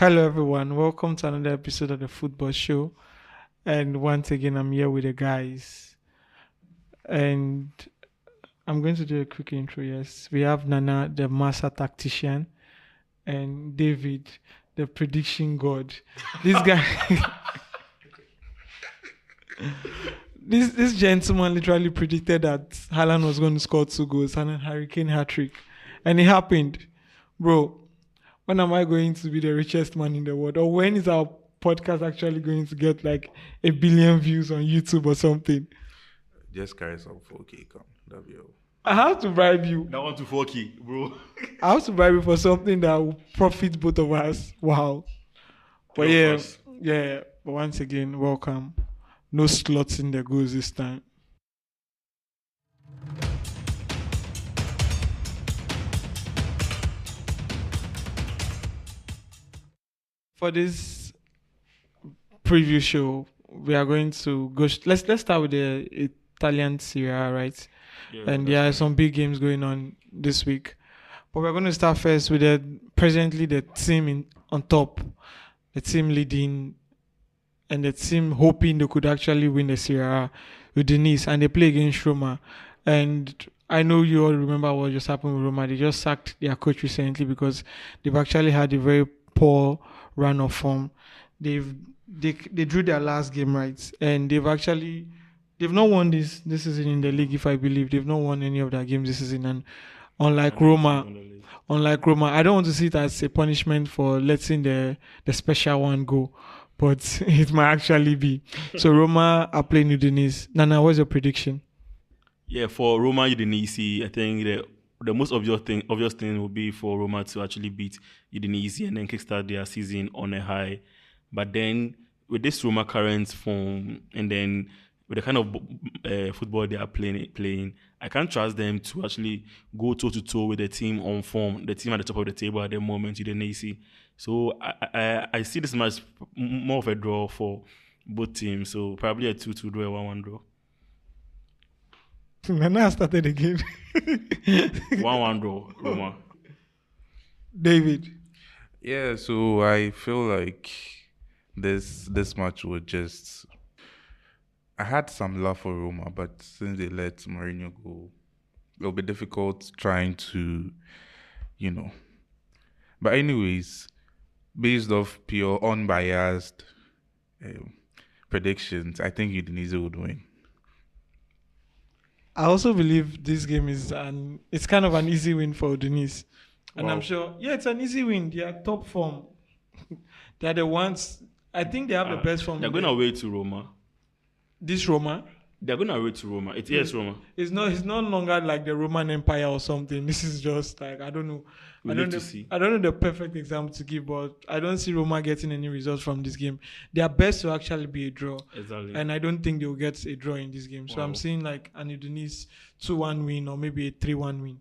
Hello, everyone. Welcome to another episode of the Football Show. And once again, I'm here with the guys. And I'm going to do a quick intro. Yes, we have Nana, the master tactician, and David, the prediction god. This guy, this gentleman literally predicted that Haaland was going to score 2 goals and a Hurricane hat-trick. And it happened. Bro, when am I going to be the richest man in the world? Or when is our podcast actually going to get like 1 billion views on YouTube or something? Just carry some 4K, come. That'll be all. I have to bribe you. That one to 4K, bro. I have to bribe you for something that will profit both of us. Wow. But yeah. But once again, welcome. No slots in the goals this time. For this preview show, we are going to go. Let's start with the Italian Serie A, right? Yeah, And there are some big games going on this week. But we're going to start first with presently the team on top, the team leading, and the team hoping they could actually win the Serie A with Denise, and they play against Roma. And I know you all remember what just happened with Roma. They just sacked their coach recently because they've actually had a very poor run of form. They drew their last game, right, and they've not won this season in the league. If I believe they've not won any of their games this season, and unlike Roma, I don't want to see it as a punishment for letting the special one go, but it might actually be. So Roma are playing Udinese. Nana, what's your prediction? Yeah, for Roma Udinese, I think the most obvious thing would be for Roma to actually beat Udinese and then kickstart their season on a high. But then with this Roma current form and then with the kind of football they are playing, I can't trust them to actually go toe-to-toe with the team on form, the team at the top of the table at the moment, Udinese. So I see this match more of a draw for both teams. So probably a 2-2 draw, a 1-1 draw. Nana started again. 1-1 draw, Roma. David. Yeah, so I feel like this match would just... I had some love for Roma, but since they let Mourinho go, it'll be difficult trying to, But anyways, based off pure unbiased predictions, I think Udinese would win. I also believe this game it's kind of an easy win for Udinese. And Wow. I'm sure, it's an easy win. They are top form. They are the ones, I think they have the best form. They're going away to Roma. This Roma, They're going away to Roma. Yes, Roma. it's no longer like the Roman Empire or something. This is just like, I don't know. We'll have to see. I don't know the perfect example to give, but I don't see Roma getting any results from this game. Their best will actually be a draw. Exactly. And I don't think they'll get a draw in this game. So Wow. I'm seeing like an Udinese 2-1 win or maybe a 3-1 win.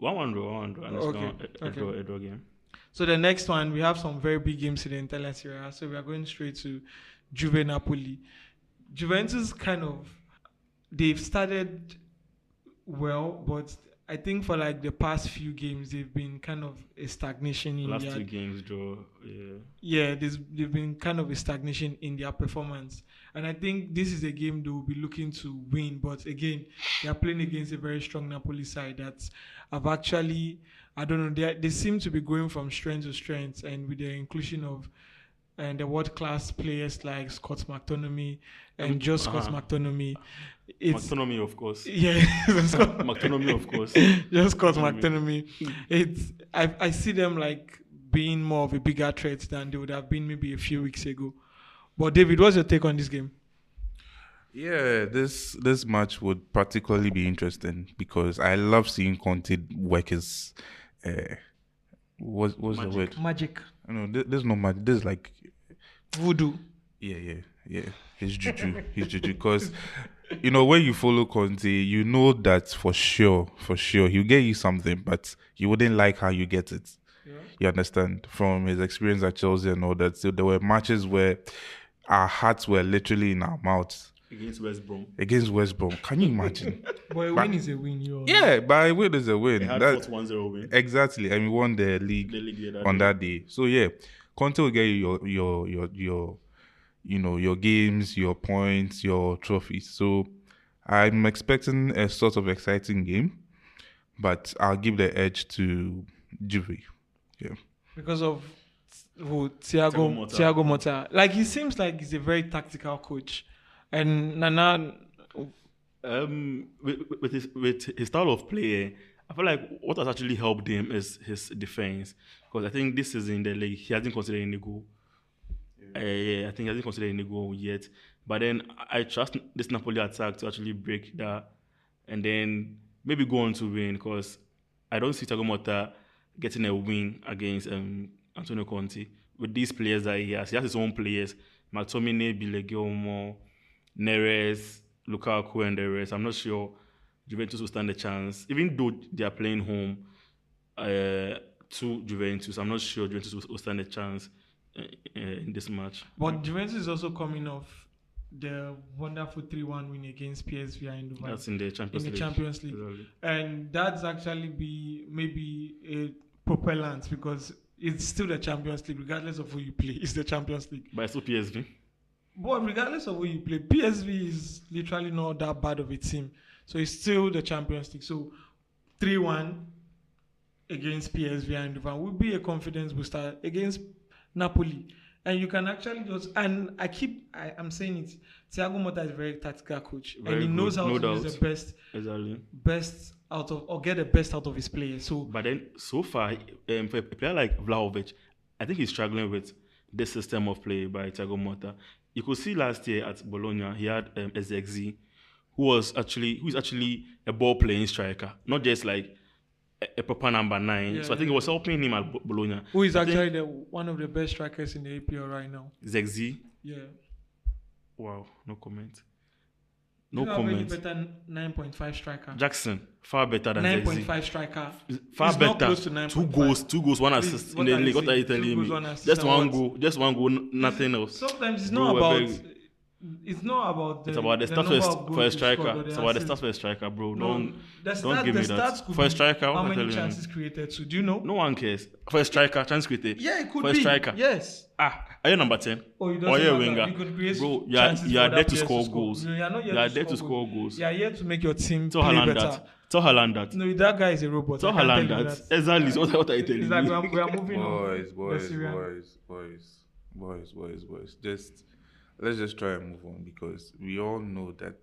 1-1 draw, and it's Okay, not a draw game. So the next one, we have some very big games in the Italian Serie A. So we are going straight to Juve Napoli. Juventus they've started well, but I think for like the past few games, they've been kind of a stagnation in Last their... 2 games draw, Yeah, they've been kind of a stagnation in their performance. And I think this is a game they will be looking to win. But again, they are playing against a very strong Napoli side that have actually, I don't know, they seem to be going from strength to strength. And with the inclusion of the world-class players like Scott McTominay and just Scott McTominay. McTominay, of course. Yeah. McTominay, of course. Just Scott McTominay. I see them like being more of a bigger threat than they would have been maybe a few weeks ago. But David, what's your take on this game? Yeah, this match would particularly be interesting because I love seeing Conte work his... what's the word? Magic. No, there's no magic. This is like... Voodoo. Yeah. His juju. Because, when you follow Conte, you know that for sure, he'll get you something, but you wouldn't like how you get it. Yeah. You understand? From his experience at Chelsea and all that. So there were matches where our hearts were literally in our mouths. Against West Brom. Can you imagine? But a win is a win. Yeah, by a win is a win. They had 41-0 win. Exactly, and we won the league on that day. So yeah, Conte will get you your games, your points, your trophies. So I'm expecting a sort of exciting game, but I'll give the edge to Juve. Yeah, because of Thiago Motta. Like, he seems like he's a very tactical coach, and Nana. With his style of play, I feel like what has actually helped him is his defense. Because I think this season in the league, he hasn't considered any goal. I think he hasn't considered any goal yet. But then I trust this Napoli attack to actually break that and then maybe go on to win, because I don't see Thiago Motta getting a win against Antonio Conte with these players that he has. He has his own players: McTominay, Billy, Neres, Lukaku, and the rest. I'm not sure Juventus will stand a chance, even though they are playing home to Juventus. I'm not sure Juventus will stand a chance in this match. But Juventus is also coming off the wonderful 3-1 win against PSV and Dubai. That's in the Champions League. Exactly. And that's actually be maybe a propellant, because it's still the Champions League, regardless of who you play. It's the Champions League. But it's still PSV. But regardless of who you play, PSV is literally not that bad of a team. So it's still the Champions League. So 3-1 against PSV and Dubai would be a confidence booster against Napoli. And you can actually just, and I'm saying it, Thiago Motta is a very tactical coach. Very and he knows good, how no to doubt. use the best out of, or get the best out of his players. So, but then so far, for a player like Vlahovic, I think he's struggling with this system of play by Thiago Motta. You could see last year at Bologna, he had Ezexi, who is actually a ball playing striker, not just like a proper number 9. Yeah, so I think it was helping him at Bologna. Who is actually one of the best strikers in the APL right now. Zegzi. Yeah. Wow, no comment. No comment. Better 9.5 striker. Jackson, far better than 9.5 striker. Far He's better. not close to 9.5. Two goals, one assist in the league. What are you telling me? Just one goal, nothing else. Sometimes it's not about. It's not about the. It's about the stats for a striker. It's about the stats for a striker, bro. Don't give me that. For a striker, how many chances created? So do you know? No one cares. For a striker, chance created. Yeah, it could be. For a striker, yes. Are you number 10? Or you a winger? You could create bro, you are there to score goals. No, you are there to score goals. You are here to make your team play better. Tell Haaland that. No, that guy is a robot. Tell Haaland that. Exactly. What are you telling me? We are moving on. Boys. Let's just try and move on, because we all know that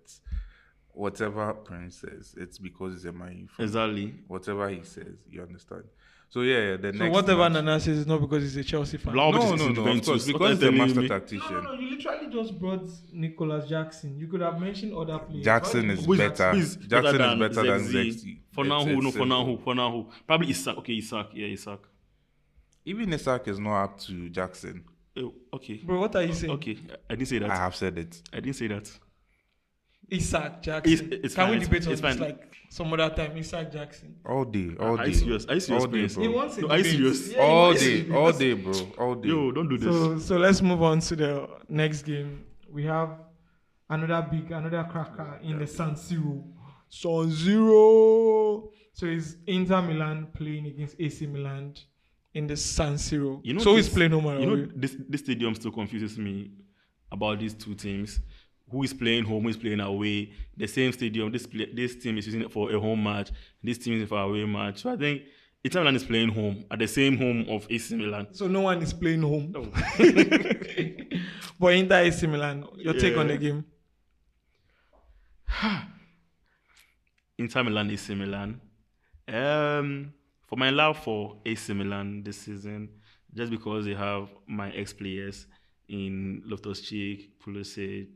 whatever Prince says, it's because he's a Man U fan. Exactly. Whatever he says, you understand. So yeah, the next. So whatever Nana says is not because he's a Chelsea fan. No, of course, because he's a master tactician. No, you literally just brought Nicolas Jackson. You could have mentioned other players. Jackson is better. Jackson is better than Zexi. For now, who? Probably Isak. Okay, Isak. Yeah, Isak. Even Isak is not up to Jackson. Okay. Bro, what are you saying? Okay, I didn't say that. I have said it. I didn't say that. Isak Jackson. It's Can fine, we debate on it's this fine. like some other time? Isak Jackson. All day. Are you serious? All day, bro. He wants it. Are you serious? Yeah, all day, bro. All day. Yo, don't do this. So let's move on to the next game. We have another cracker in the San Siro. So it's Inter Milan playing against AC Milan in the San Siro. So he's playing home and away. This stadium still confuses me about these two teams. Who is playing home, who is playing away? The same stadium. This team is using it for a home match. This team is for an away match. So I think Inter Milan is playing home at the same home of AC Milan. So no one is playing home. No. But Inter AC Milan, your take on the game? Inter Milan, AC Milan. For my love for AC Milan this season, just because they have my ex-players in Loftus-Cheek, Pulisic,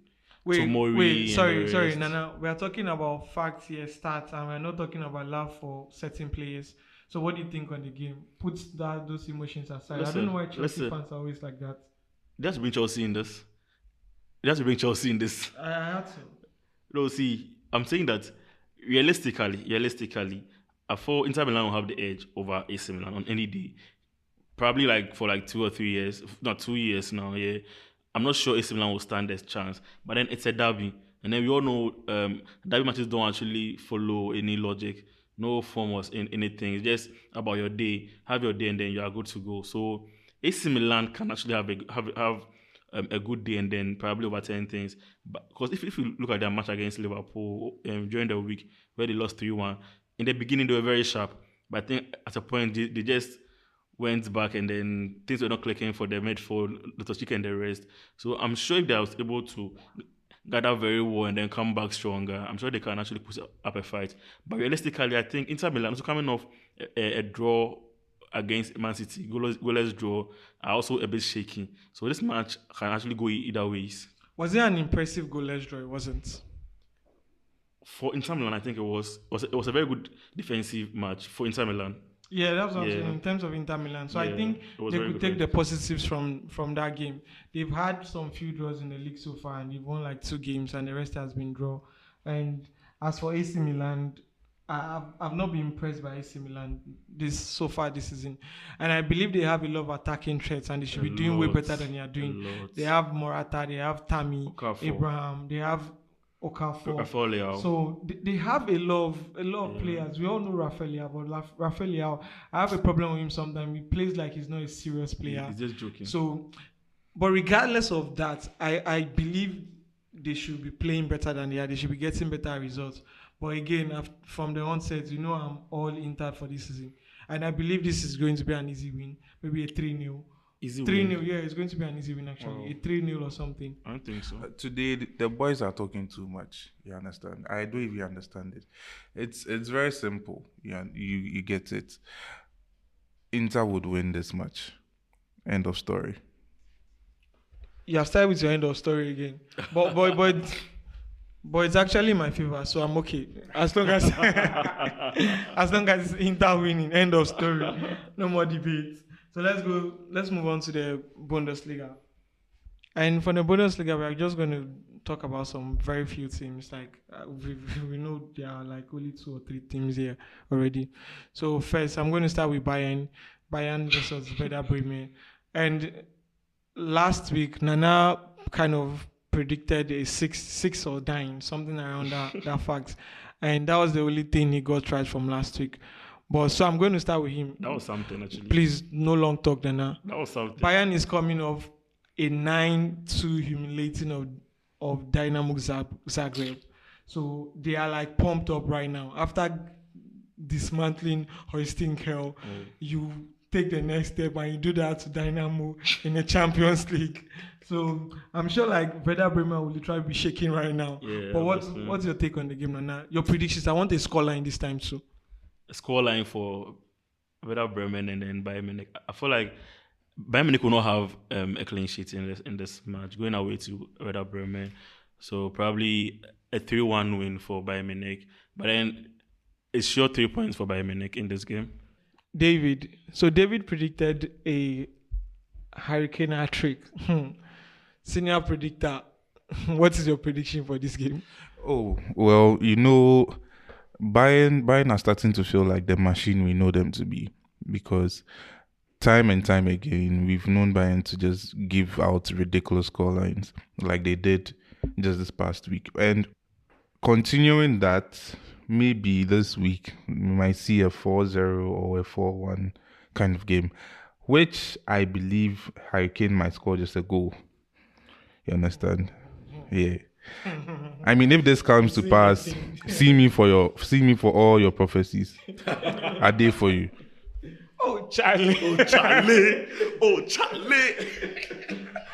Tomori. Sorry, Nana. We are talking about facts here, stats, and we're not talking about love for certain players. So what do you think on the game? Put those emotions aside. I don't know why Chelsea fans are always like that. They have to bring Chelsea in this. I had to. No, see, I'm saying that realistically, I thought Inter Milan will have the edge over AC Milan on any day. Probably for 2 or 3 years. Not 2 years now, yeah. I'm not sure AC Milan will stand a chance. But then it's a derby. And then we all know derby matches don't actually follow any logic, no form or in anything. It's just about your day. Have your day, and then you are good to go. So AC Milan can actually have a good day and then probably overturn things. But because if you look at their match against Liverpool during the week where they lost 3-1, in the beginning they were very sharp. But I think at a point they just went back and then things were not clicking for the midfield, Lotosika and the rest. So I'm sure if they was able to gather very well and then come back stronger, I'm sure they can actually put up a fight. But realistically, I think Inter Milan, also coming off a draw against Man City, goalless draw, are also a bit shaky. So this match can actually go either ways. Was it an impressive goalless draw? It wasn't. For Inter Milan, I think it was a very good defensive match for Inter Milan. Yeah, that's what I'm saying in terms of Inter Milan. So I think they could take the positives from that game. They've had some few draws in the league so far, and they've won like 2 games, and the rest has been draw. And as for AC Milan, I've not been impressed by AC Milan so far this season, and I believe they have a lot of attacking threats, and they should be doing way better than they are doing. They have Morata, they have Tammy, Abraham, they have Okafor. So they have a lot of players. We all know Rafael, but Rafael, I have a problem with him sometimes. He plays like he's not a serious player. He's just joking. So, but regardless of that, I believe they should be playing better than they are. They should be getting better results. But again, from the onset, I'm all Inter for this season. And I believe this is going to be an easy win. Maybe a 3-0. 3-0, yeah, it's going to be an easy win actually. A 3-0 or something. I don't think so. Today, the boys are talking too much. You understand? I don't even understand it. It's very simple. You get it. Inter would win this match. End of story. You have started with your end of story again. But it's actually my favor, so I'm okay. As long as it's Inter winning, end of story. No more debate. So let's move on to the Bundesliga. And for the Bundesliga, we're just going to talk about some very few teams. Like we know there are like only 2 or 3 teams here already. So first, I'm going to start with Bayern versus Werder Bremen. And last week, Nana kind of predicted a 6 or 9, something around that fact. And that was the only thing he got right from last week. But so I'm going to start with him. That was something actually. Please, no long talk, Nana. That was something. Bayern is coming off a 9-2 humiliating of Dynamo Zagreb. So they are like pumped up right now. After dismantling Holstein Kiel, you take the next step and you do that to Dynamo in the Champions League. So I'm sure like Werder Bremen will try to be shaking right now. Yeah, but what's your take on the game, Nana? Your predictions? I want a scoreline this time too. A scoreline for Werder Bremen and then Bayern Munich. I feel like Bayern Munich will not have a clean sheet in this match, going away to Werder Bremen. So probably a 3-1 win for Bayern Munich. But then it's sure 3 points for Bayern Munich in this game. David. So David predicted a Hurricane hat-trick. Senior predictor. What is your prediction for this game? Oh, well, Bayern are starting to feel like the machine we know them to be, because time and time again we've known Bayern to just give out ridiculous scorelines like they did just this past week. And continuing that, maybe this week we might see a 4-0 or a 4-1 kind of game, which I believe Hurricane might score just a goal. You understand? Yeah. I mean, if this comes to pass, see me for all your prophecies. I did for you. Oh, Charlie. Oh, Charlie. Oh, Charlie.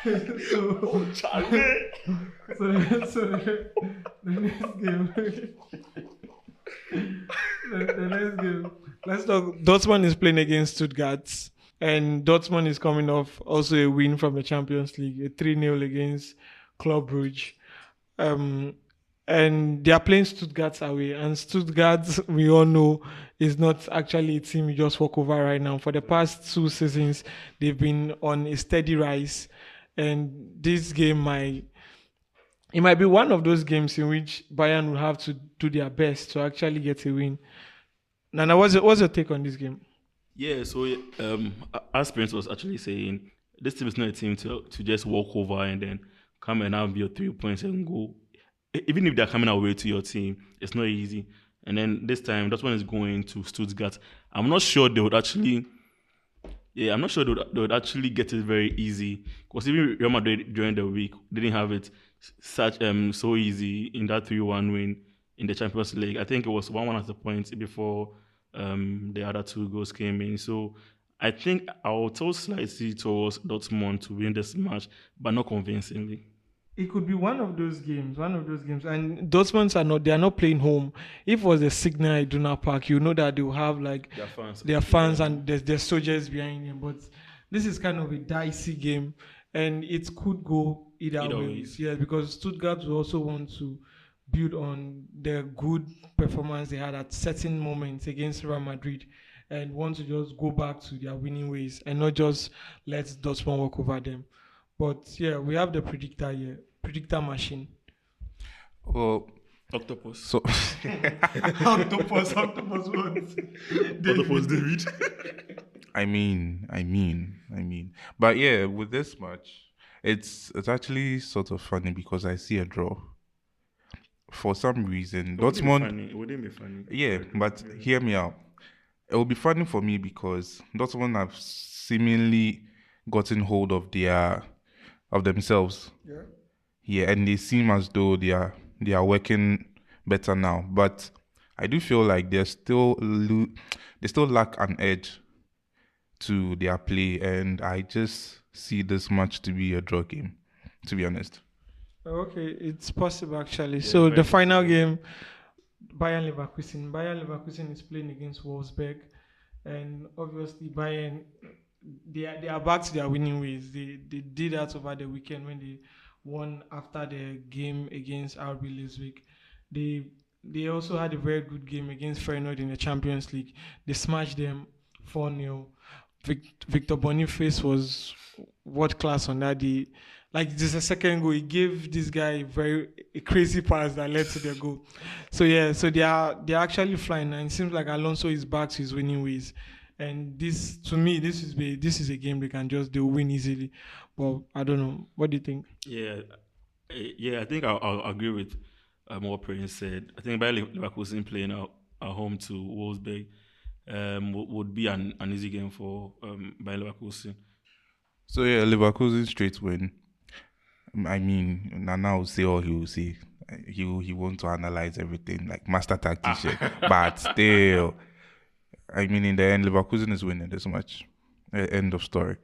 Oh, Charlie. So the next game. the next game. Let's talk. Dortmund is playing against Stuttgart. And Dortmund is coming off also a win from the Champions League, a 3-0 against Club Brugge. And they are playing Stuttgart away. And Stuttgart, we all know, is not actually a team you just walk over right now. For the past 2 seasons, they've been on a steady rise. And this game might be one of those games in which Bayern will have to do their best to actually get a win. Nana, what's your take on this game? Yeah, so as Prince was actually saying, this team is not a team to just walk over and then come and have your 3 points and go. even if they're coming away to your team, it's not easy. And then this time, Dortmund is going to Stuttgart. I'm not sure they would actually. Yeah, I'm not sure they would actually get it very easy because even Real Madrid during the week didn't have it such so easy in that 3-1 win in the Champions League. I think it was 1-1 at the point before the other two goals came in. So I think I'll tilt slightly towards Dortmund to win this match, but not convincingly. It could be one of those games. And Dortmund they are not playing home. If it was a Signal Iduna Park, you know that they will have like their fans and there's soldiers behind them. But this is kind of a dicey game, and it could go either way. ways. Yeah, because Stuttgart will also want to build on the good performance they had at certain moments against Real Madrid, and want to just go back to their winning ways and not just let Dortmund walk over them. But yeah, we have the predictor here, predictor machine. Well, Octopus. so Octopus what? Octopus David. I mean. But yeah, with this match, it's actually sort of funny because I see a draw. For some reason, Dortmund. It wouldn't be funny. Yeah, but hear me out. It will be funny for me because Dortmund have seemingly gotten hold of themselves. Yeah. Yeah, and they seem as though they are working better now. But I do feel like they still lack an edge to their play, and I just see this match to be a draw game, to be honest. Okay, it's possible actually. So the final game, Bayern Leverkusen. Bayern Leverkusen is playing against Wolfsburg, and obviously Bayern, they are back to their winning ways. They did that over the weekend when they won after the game against RB Leipzig. They also had a very good game against Feyenoord in the Champions League. They smashed them 4-0. Victor Boniface was world class on that day. Like just a second goal, he gave this guy a crazy pass that led to their goal. So yeah, so they're actually flying, and it seems like Alonso is back to his winning ways. And this, to me, this is a game they'll win easily. But I don't know. What do you think? Yeah, I think I'll agree with what Prince said. I think Bayer Leverkusen playing at home to Wolfsburg would be an easy game for Bayer Leverkusen. So yeah, Leverkusen straight win. I mean, Nana will say all he will say. He wants to analyze everything like master tactician, but still, I mean, in the end, Leverkusen is winning this match. End of story.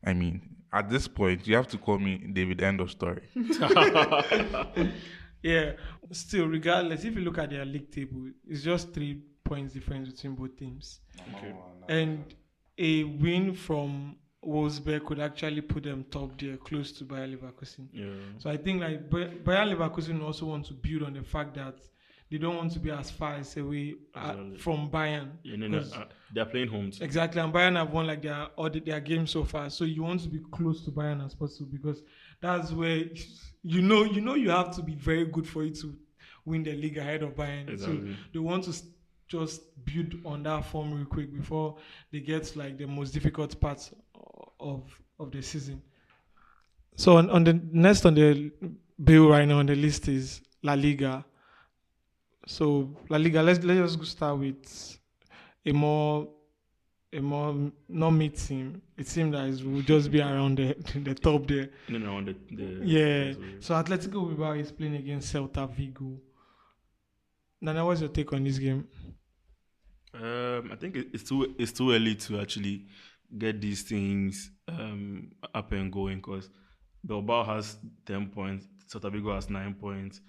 I mean, at this point, you have to call me David. End of story. Yeah. Still, regardless, if you look at their league table, it's just 3 points difference between both teams. Okay. And a win from Wolfsburg could actually put them top there, close to Bayer Leverkusen. Yeah. So I think like Bayer Leverkusen also want to build on the fact that they don't want to be as far as away from Bayern. Yeah, they're playing home too. Exactly, and Bayern have won like their game so far. So you want to be close to Bayern as possible because that's where you know you have to be very good for you to win the league ahead of Bayern. Exactly. So they want to just build on that form real quick before they get like the most difficult parts of the season. So on the next on the bill right now on the list is La Liga. So La Liga, let's just start with a more not mid team. It seems that will just be around the top there. No, on the yeah. So Atletico Bilbao is playing against Celta Vigo. Nana, what's your take on this game? I think it's too early to actually get these things up and going because Bilbao has 10 points, Celta Vigo has 9 points.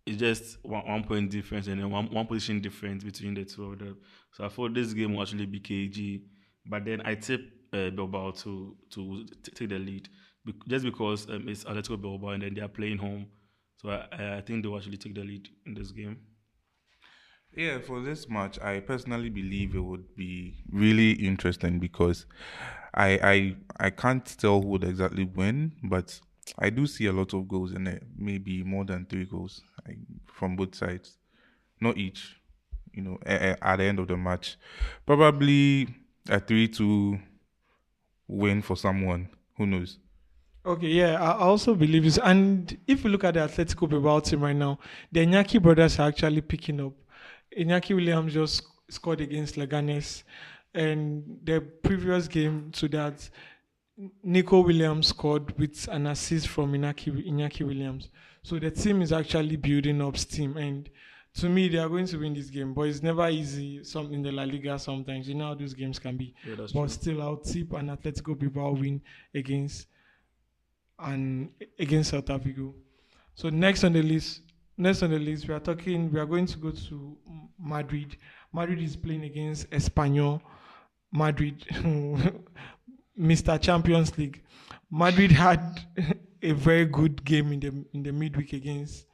It's just one point difference and then one position difference between the two of them. So I thought this game will actually be KG, but then I tip Bilbao to take the lead just because it's Atletico Bilbao and then they are playing home. So I think they will actually take the lead in this game. Yeah, for this match, I personally believe it would be really interesting because I can't tell who would exactly win, but I do see a lot of goals in it, maybe more than 3 goals from both sides, not each. At the end of the match, probably a 3-2 win for someone. Who knows? Okay, yeah, I also believe this. And if you look at the Atletico Bilbao team right now, the Iñaki brothers are actually picking up. Iñaki Williams just scored against Leganes, and the previous game to that, Nico Williams scored with an assist from Iñaki Williams. So the team is actually building up steam, and to me, they are going to win this game. But it's never easy. Some in the La Liga, sometimes you know how those games can be. Yeah, that's But true. still, I'll tip an Atletico Bilbao win against and against Celta Vigo. So next on the list, we are going to go to Madrid. Madrid is playing against Espanyol. Madrid, Mr. Champions League. Madrid had a very good game in the midweek against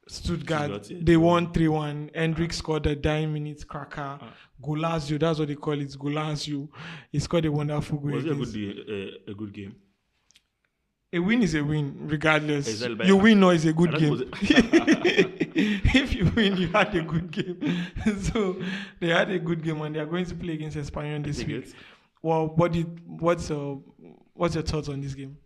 Stuttgart. Stuttgart, yeah. They won 3-1. Hendrik scored a 9 minute cracker. Golazio, that's what they call it. Golazio. He scored a wonderful goal. Was it against- a good game? A win is a win, regardless. Exactly. You win or it's a good And that game. was If you win, you had a good game. So they had a good game, and they are going to play against Espanyol this take week. it. Well, what's your thoughts on this game?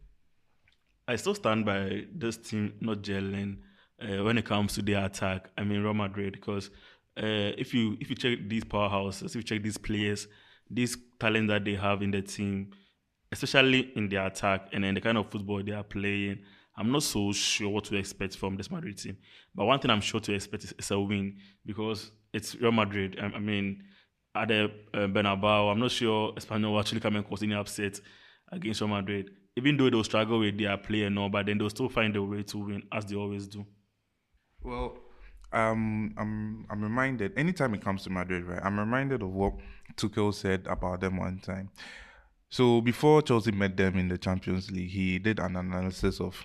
I still stand by this team not gelling when it comes to their attack. I mean Real Madrid, because if you check these powerhouses, if you check these players, this talent that they have in the team, especially in their attack and then the kind of football they are playing, I'm not so sure what to expect from this Madrid team. But one thing I'm sure to expect is a win, because it's Real Madrid. I mean, at the Bernabeu, I'm not sure Espanyol will actually come and cause any upset against Real Madrid. Even though they'll struggle with their play and all, but then they'll still find a way to win, as they always do. Well, I'm reminded anytime it comes to Madrid, right? I'm reminded of what Tuchel said about them one time. So before Chelsea met them in the Champions League, he did an analysis of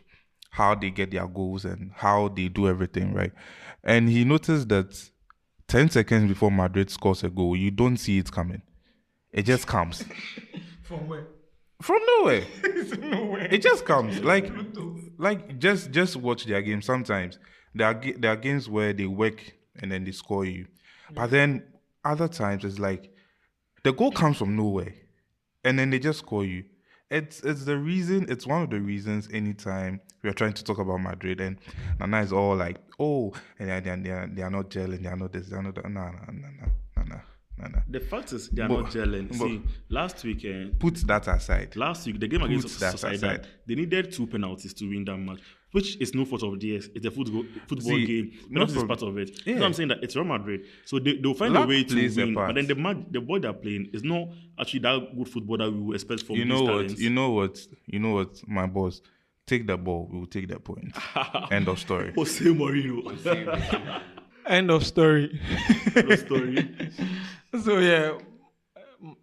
how they get their goals and how they do everything, right? And he noticed that 10 seconds before Madrid scores a goal, you don't see it coming. It just comes. From where? From nowhere. Nowhere. It just comes. Like just watch their games. Sometimes there are games where they work and then they score you. But then other times it's like the goal comes from nowhere and then they just score you. It's one of the reasons anytime we are trying to talk about Madrid and Nana is all like, oh, and they are not gelling, they are not this, they are not that. No. The fact is, they are But- not gelling. but- See, last weekend, Put that aside. Last week, the game against Put that Sociedad, aside. they needed 2 penalties to win that match, which is no fault of theirs. It's a football See, game. no Penalties is prob- part of it. Yeah. So I'm saying that it's Real Madrid. So they'll find a Luck way to plays a win. part. But then the ball they're playing is not actually that good football that we would expect from You these know what? talents. You know what, my boss. Take the ball, we will take the point. End of story. Jose Mourinho. End of story. No story. So yeah,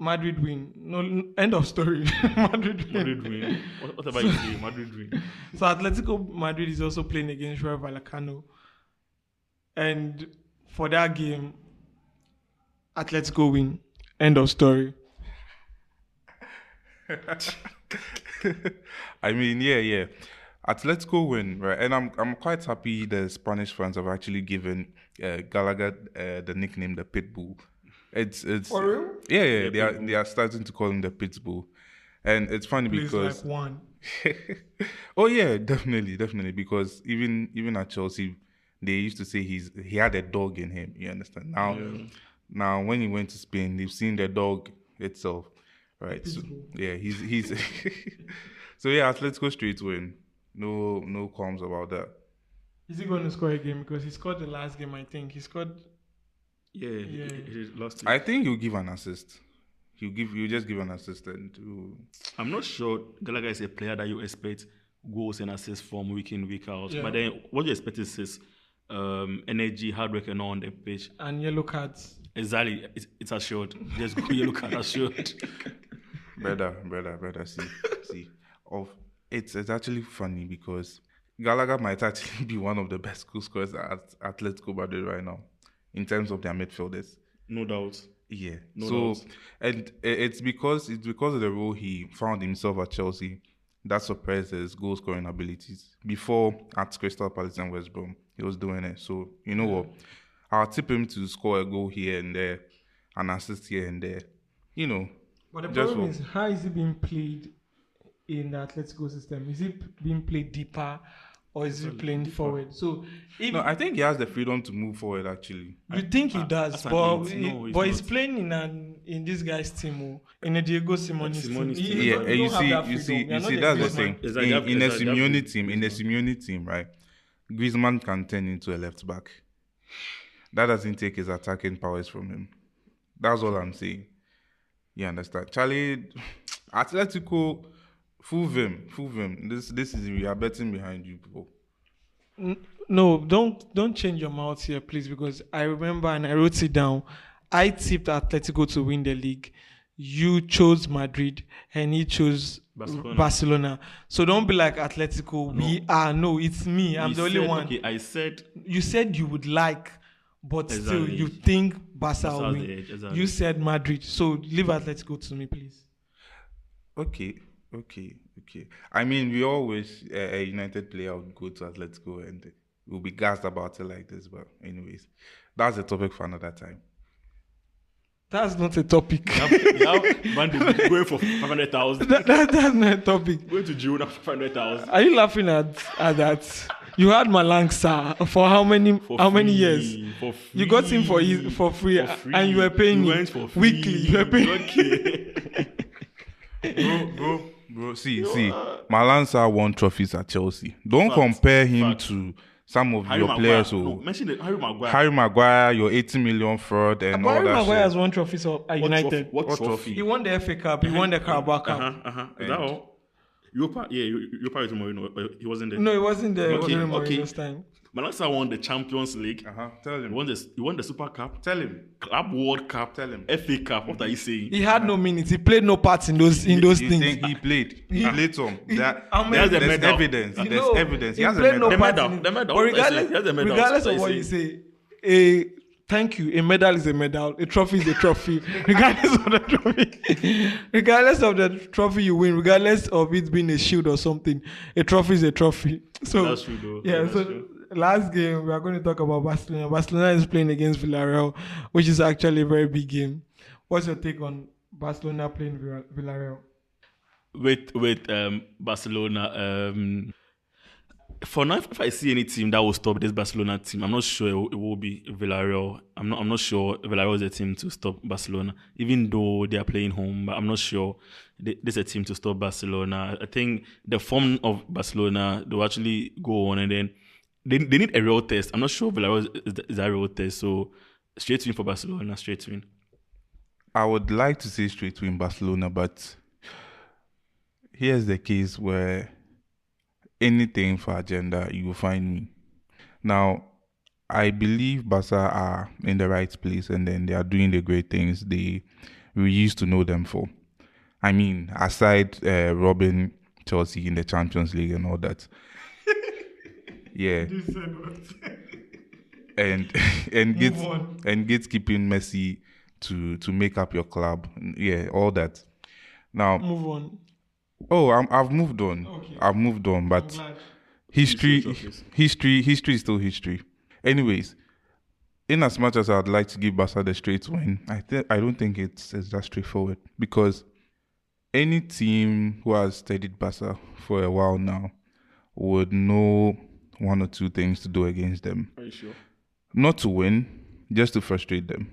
Madrid win. No, end of story. Madrid win. Madrid win. Whatever you say, Madrid win. So Atletico Madrid is also playing against Rayo Vallecano, and for that game, Atletico win. End of story. I mean, yeah. Atletico win, right? And I'm quite happy the Spanish fans have actually given Gallagher the nickname the Pitbull. It's For real? Yeah, Yeah, they are starting to call him the Pitbull, and it's funny Plays because like one. oh yeah, definitely because even at Chelsea they used to say he had a dog in him. You understand? Now when he went to Spain, they've seen the dog itself, right? So, yeah, he's so yeah, Atletico straight win. No qualms about that. Is he going to score again? Because he scored the last game, I think. He scored. Yeah, Yeah. he lost it. I think he'll give an assist. He'll just give an assist and I'm not sure Gallagher is a player that you expect goals and assists from week in, week out. Yeah. But then what you expect is his energy, hard work, and all on the pitch. And yellow cards. Exactly, it's assured. Just go yellow card assured. brother. See, it's actually funny because Gallagher might actually be one of the best goal scorers at Atletico Madrid right now in terms of their midfielders. No doubt. Yeah. No so doubt. and it's because of the role he found himself at Chelsea that surprised his goal scoring abilities. Before at Crystal Palace and West Brom, he was doing it. So you know what? I'll tip him to score a goal here and there, an assist here and there. You know. But the Just problem for- is, how is he being played in the Atletico system? Is it being played deeper or is it playing forward? So if No, I think he has the freedom to move forward. Actually, you think he does, as an but eight, no, he's not. playing in this guy's team, in a Diego Simeone's team. Simeone's team. You yeah. don't You have see, that you see, freedom. You're you not see. the That's the Griezmann. thing. Exactly, In a exactly. Simeone team, right? Griezmann can turn into a left back. That doesn't take his attacking powers from him. That's all I'm saying. You understand? Charlie, Atletico, fool them. This is, we are betting behind you people. No, don't change your mouth here, please, because I remember and I wrote it down. I tipped Atletico to win the league. You chose Madrid and he chose Barcelona. So don't be like Atletico. No, it's me. I'm the only one. Okay, I said You said you would like, but still Exactly. you think Barca will Barca's win. the edge, exactly. You said Madrid. So leave Atletico to me, please. Okay. I mean, we always a United player would go to Atletico and we'll be gassed about it like this. But anyways, that's a topic for another time. That's not a topic. now man they going for 500,000. That's not a topic. Going to Girona for 500,000. Are you laughing at that? You had Malangsa for how many years? For free. You got him for free, and you were paying You him went for free. weekly. You were paying. Okay. Bro, see, Malansa won trophies at Chelsea. Don't compare him to some of Harry your Maguire. players. No, mention it, Harry Maguire. Harry Maguire, your 80 million fraud and all Harry that Maguire shit. has won trophies at United. What trophy? He won the FA Cup. He won the Carabao Cup. Is that all? Europa is Mourinho. He wasn't there. No, he wasn't there. It wasn't Okay. Mourinho's time. Malansa won the Champions League. Tell He him. won the Super Cup. Tell him. Club World Cup. Tell him. FA Cup. What are you saying? He had no minutes. He played no parts in those You things. think he played? He played some. There's a There's medal. evidence. You There's know, evidence. He he has a played no medal. part medal. in it. The medal. But He has the medal. regardless That's of what what you I say, thank you. A medal is a medal. A trophy is a trophy. Regardless of the trophy, regardless of the trophy you win, regardless of it being a shield or something, a trophy is a trophy. So That's true, though. yeah. That's So true. last game we are going to talk about Barcelona. Barcelona is playing against Villarreal, which is actually a very big game. What's your take on Barcelona playing Villarreal? With Barcelona, for now, if I see any team that will stop this Barcelona team, I'm not sure it will be Villarreal. I'm not sure Villarreal is a team to stop Barcelona, even though they are playing home. But I'm not sure there's a team to stop Barcelona. I think the form of Barcelona, they'll actually go on and then they need a real test. I'm not sure Villarreal is a real test. So straight win for Barcelona, straight win. I would like to say straight win Barcelona, but here's the case where anything for agenda, you will find me. Now, I believe Barca are in the right place and then they are doing the great things we used to know them for. I mean, aside robbing Chelsea in the Champions League and all that. Yeah. and gatekeeping Messi to make up your club. Yeah, all that. Now, Move on. oh, I've moved on. Okay. I've moved on, I'm but glad. history is still history. Anyways, in as much as I'd like to give Barca the straight win, I don't think it's that straightforward, because any team who has studied Barca for a while now would know one or two things to do against them. Are you sure? Not to win, just to frustrate them.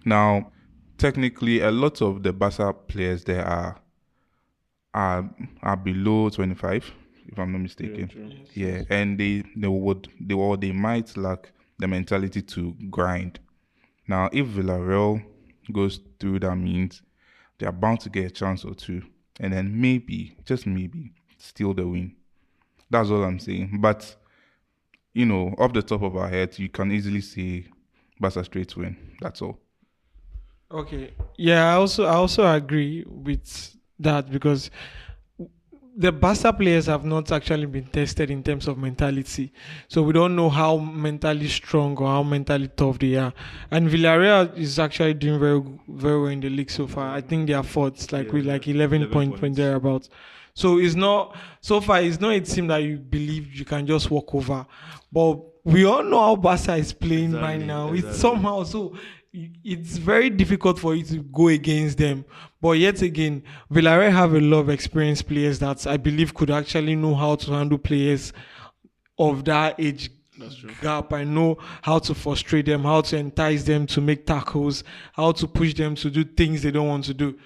Now, technically, a lot of the Barca players there are below 25, if I'm not mistaken. Yeah, and they might lack the mentality to grind. Now, if Villarreal goes through that means, they are bound to get a chance or two, and then maybe, just maybe, steal the win. That's all I'm saying. But, off the top of our heads, you can easily say Barca straight win. That's all. Okay. Yeah, I also agree with that, because the Barca players have not actually been tested in terms of mentality. So we don't know how mentally strong or how mentally tough they are. And Villarreal is actually doing very, very well in the league so far. I think they are fourth, with 11 points thereabouts. So it's not a team that you believe you can just walk over. But we all know how Barca is playing right now. Exactly. It's somehow so. it's very difficult for you to go against them. But yet again, Villarreal have a lot of experienced players that I believe could actually know how to handle players of that age gap. I know how to frustrate them, how to entice them to make tackles, how to push them to do things they don't want to do.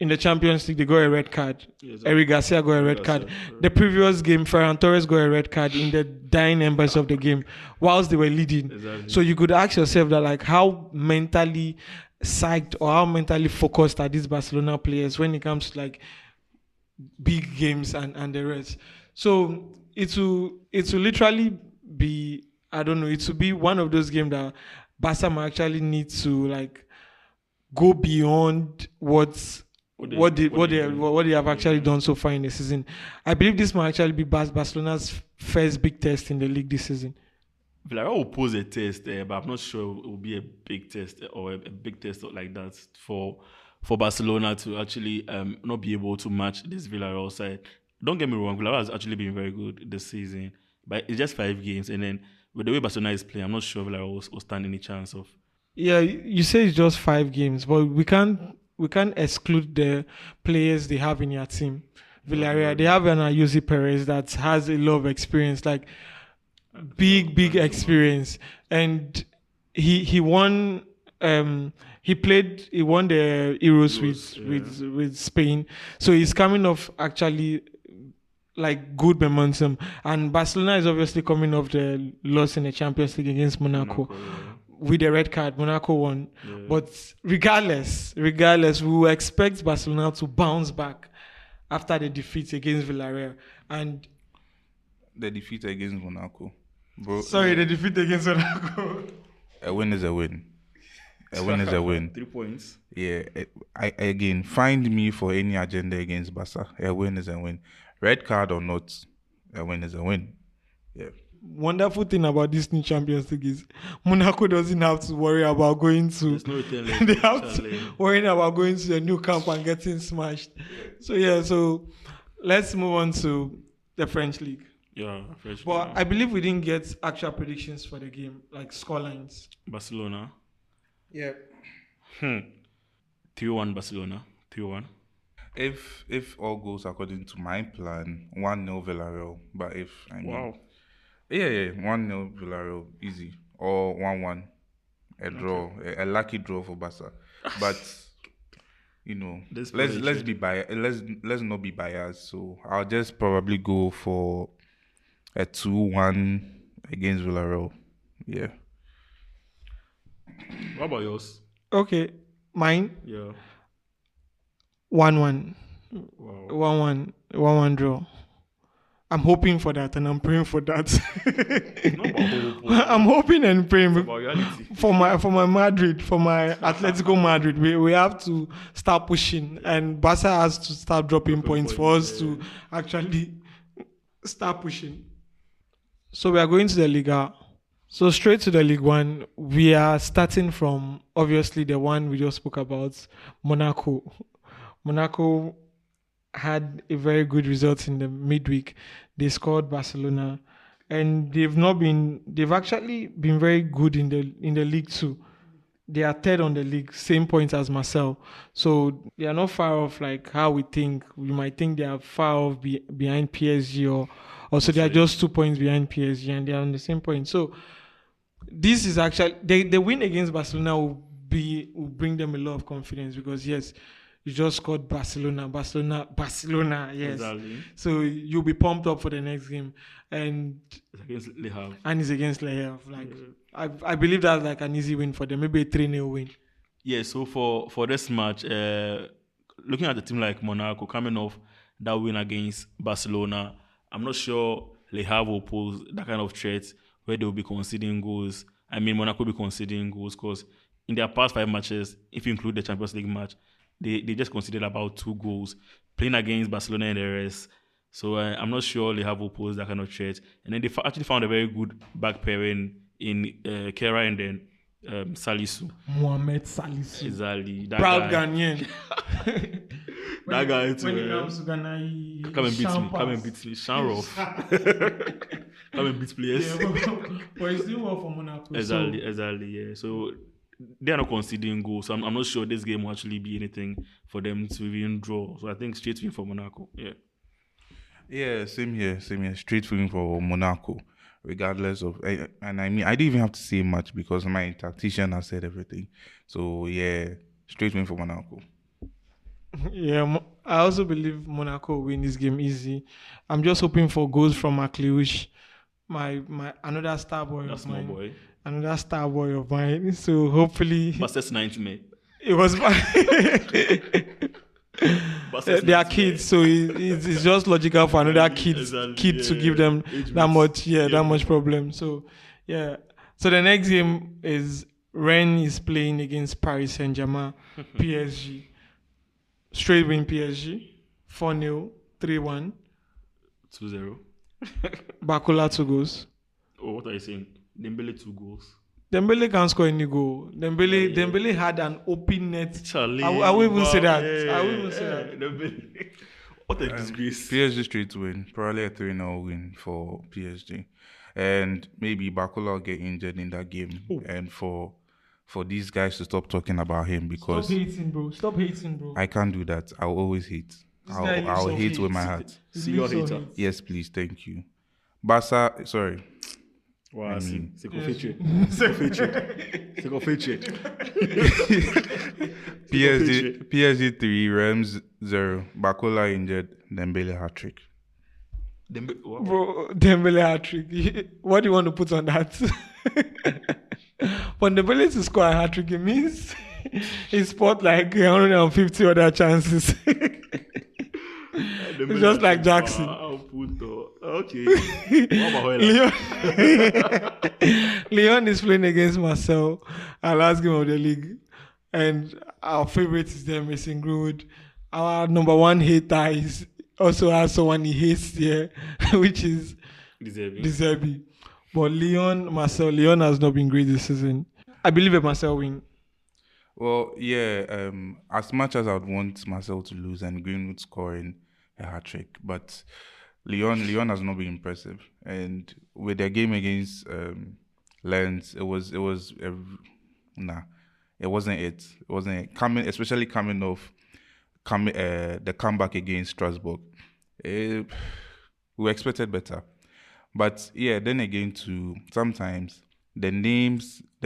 In the Champions League, they got a red card. Yes, Eric Garcia got a red card. The previous game, Ferran Torres got a red card in the dying embers of the game whilst they were leading. Exactly. So you could ask yourself that, like, how mentally psyched or how mentally focused are these Barcelona players when it comes to like big games and the rest. So it will literally be, I don't know, it will be one of those games that Barca might actually need to like go beyond what they have actually done so far in the season. I believe this might actually be Barcelona's first big test in the league this season. Villarreal will pose a test, but I'm not sure it will be a big test or a big test like that for Barcelona to actually not be able to match this Villarreal side. Don't get me wrong, Villarreal has actually been very good this season, but it's just 5 games, and then with the way Barcelona is playing, I'm not sure Villarreal will stand any chance of. Yeah, you say it's just 5 games, but we can't exclude the players they have in your team. Villarreal, they have an Ayuso Perez that has a lot of experience, like big experience, and he won. He won the Euros with Spain, so he's coming off actually like good momentum. And Barcelona is obviously coming off the loss in the Champions League against Monaco. With the red card, Monaco won. Yeah. But regardless, we will expect Barcelona to bounce back after the defeat against Villarreal. And the defeat against Monaco. Bro, the defeat against Monaco. A win is a win. A win is a win. 3 points. Yeah. Again, find me for any agenda against Barca. A win is a win. Red card or not, a win is a win. Yeah. Wonderful thing about this new Champions League is Monaco doesn't have to worry about going to. They have to worry about going to the new camp and getting smashed. So let's move on to the French league. Yeah, French. But I believe we didn't get actual predictions for the game, like scorelines. Barcelona. Yeah. 3-1 Barcelona. 3-1. If all goes according to my plan, 1-0 Villarreal. But wow. Yeah, 1-0 Villarreal, easy. Or 1-1, a draw, a lucky draw for Barca. But let's be biased. Let's not be biased. So I'll just probably go for a 2-1 against Villarreal. Yeah. What about yours? Okay, mine. Yeah. 1-1. Wow. 1-1 draw. I'm hoping for that and I'm praying for that. I'm hoping and praying for my Madrid, for my Atletico Madrid. We have to start pushing, and Barca has to start dropping points for us to actually start pushing. So we are going to the Liga. So straight to the League One, we are starting from obviously the one we just spoke about, Monaco. Monaco had a very good result in the midweek. They scored Barcelona, and they've actually been very good in the league too. They are third on the league, same points as Marseille. So they are not far off like how we think. We might think they are far off behind PSG or also they are just 2 points behind PSG and they are on the same point. So this is actually the win against Barcelona will bring them a lot of confidence because yes, you just scored Barcelona, yes. Exactly. So you'll be pumped up for the next game, and it's against Le Havre. And it's against Le Havre. Like I believe that's like an easy win for them, maybe a 3-0 win. Yeah. So for this match, looking at the team like Monaco coming off that win against Barcelona, I'm not sure Le Havre will pose that kind of threat where they will be conceding goals. I mean, Monaco will be conceding goals because in their past 5 matches, if you include the Champions League match, they just conceded about 2 goals, playing against Barcelona and the rest. So I'm not sure Le Havre will pose that kind of threat. And then they actually found a very good back pairing in Kera and then Salisu. Mohamed Salisu. Exactly. Proud Ghanaian. That guy too. When he comes to Ghana, he come and beat me. Shanroff. Come and beat players. Yeah, but he's doing well for Monaco. Exactly, yeah. So they are not conceding goals. So I'm not sure this game will actually be anything for them to even draw. So I think straight win for Monaco. Yeah. Yeah, same here, same here. Straight win for Monaco, regardless of. And I mean, I didn't even have to say much because my tactician has said everything. So yeah, straight win for Monaco. Yeah, I also believe Monaco will win this game easy. I'm just hoping for goals from Macleuch, my another star boy That of small mine. boy. Another star boy of mine. So hopefully But that's 90 May. it was But they are kids, so it's just logical for another kid to give them that much problem. So yeah. So the next game is Rennes is playing against Paris Saint-Germain, PSG. Straight win PSG, 4-0, 3-1. 2-0. Bakula 2 goals. Oh, what are you saying? Dembele 2 goals. Dembele can't score any goal. Dembele had an open net. Charlie, I will even say that. yeah, I will even say that. Dembele. What a disgrace. PSG straight win, probably a 3-0 win for PSG. And maybe Bakula will get injured in that game. And for these guys to stop talking about him because Stop hating, bro. I can't do that. I'll always hate. I'll hate with my heart. See your hater. Yes, please. Thank you. Barca, sorry. Wow, I mean- c'est qu'on fait tuer. PSG 3, Rams 0. Bakula injured, Dembele hat-trick. Wow. Bro, Dembele hat-trick. What do you want to put on that? For Dembele to score a hat-trick, it means he spot like 150 other chances. It's just like Jackson. Okay. What about Leon is playing against Marcel, our last game of the league. And our favorite is them, Mason Greenwood. Our number one hater is also has someone he hates here, which is Deserbi. But Leon has not been great this season. I believe a Marcel win. Well, yeah, as much as I would want Marcel to lose and Greenwood scoring a hat-trick, but Leon has not been impressive. And with their game against Lens, it wasn't it. Especially coming off the comeback against Strasbourg. We expected better. But yeah, then again too, sometimes the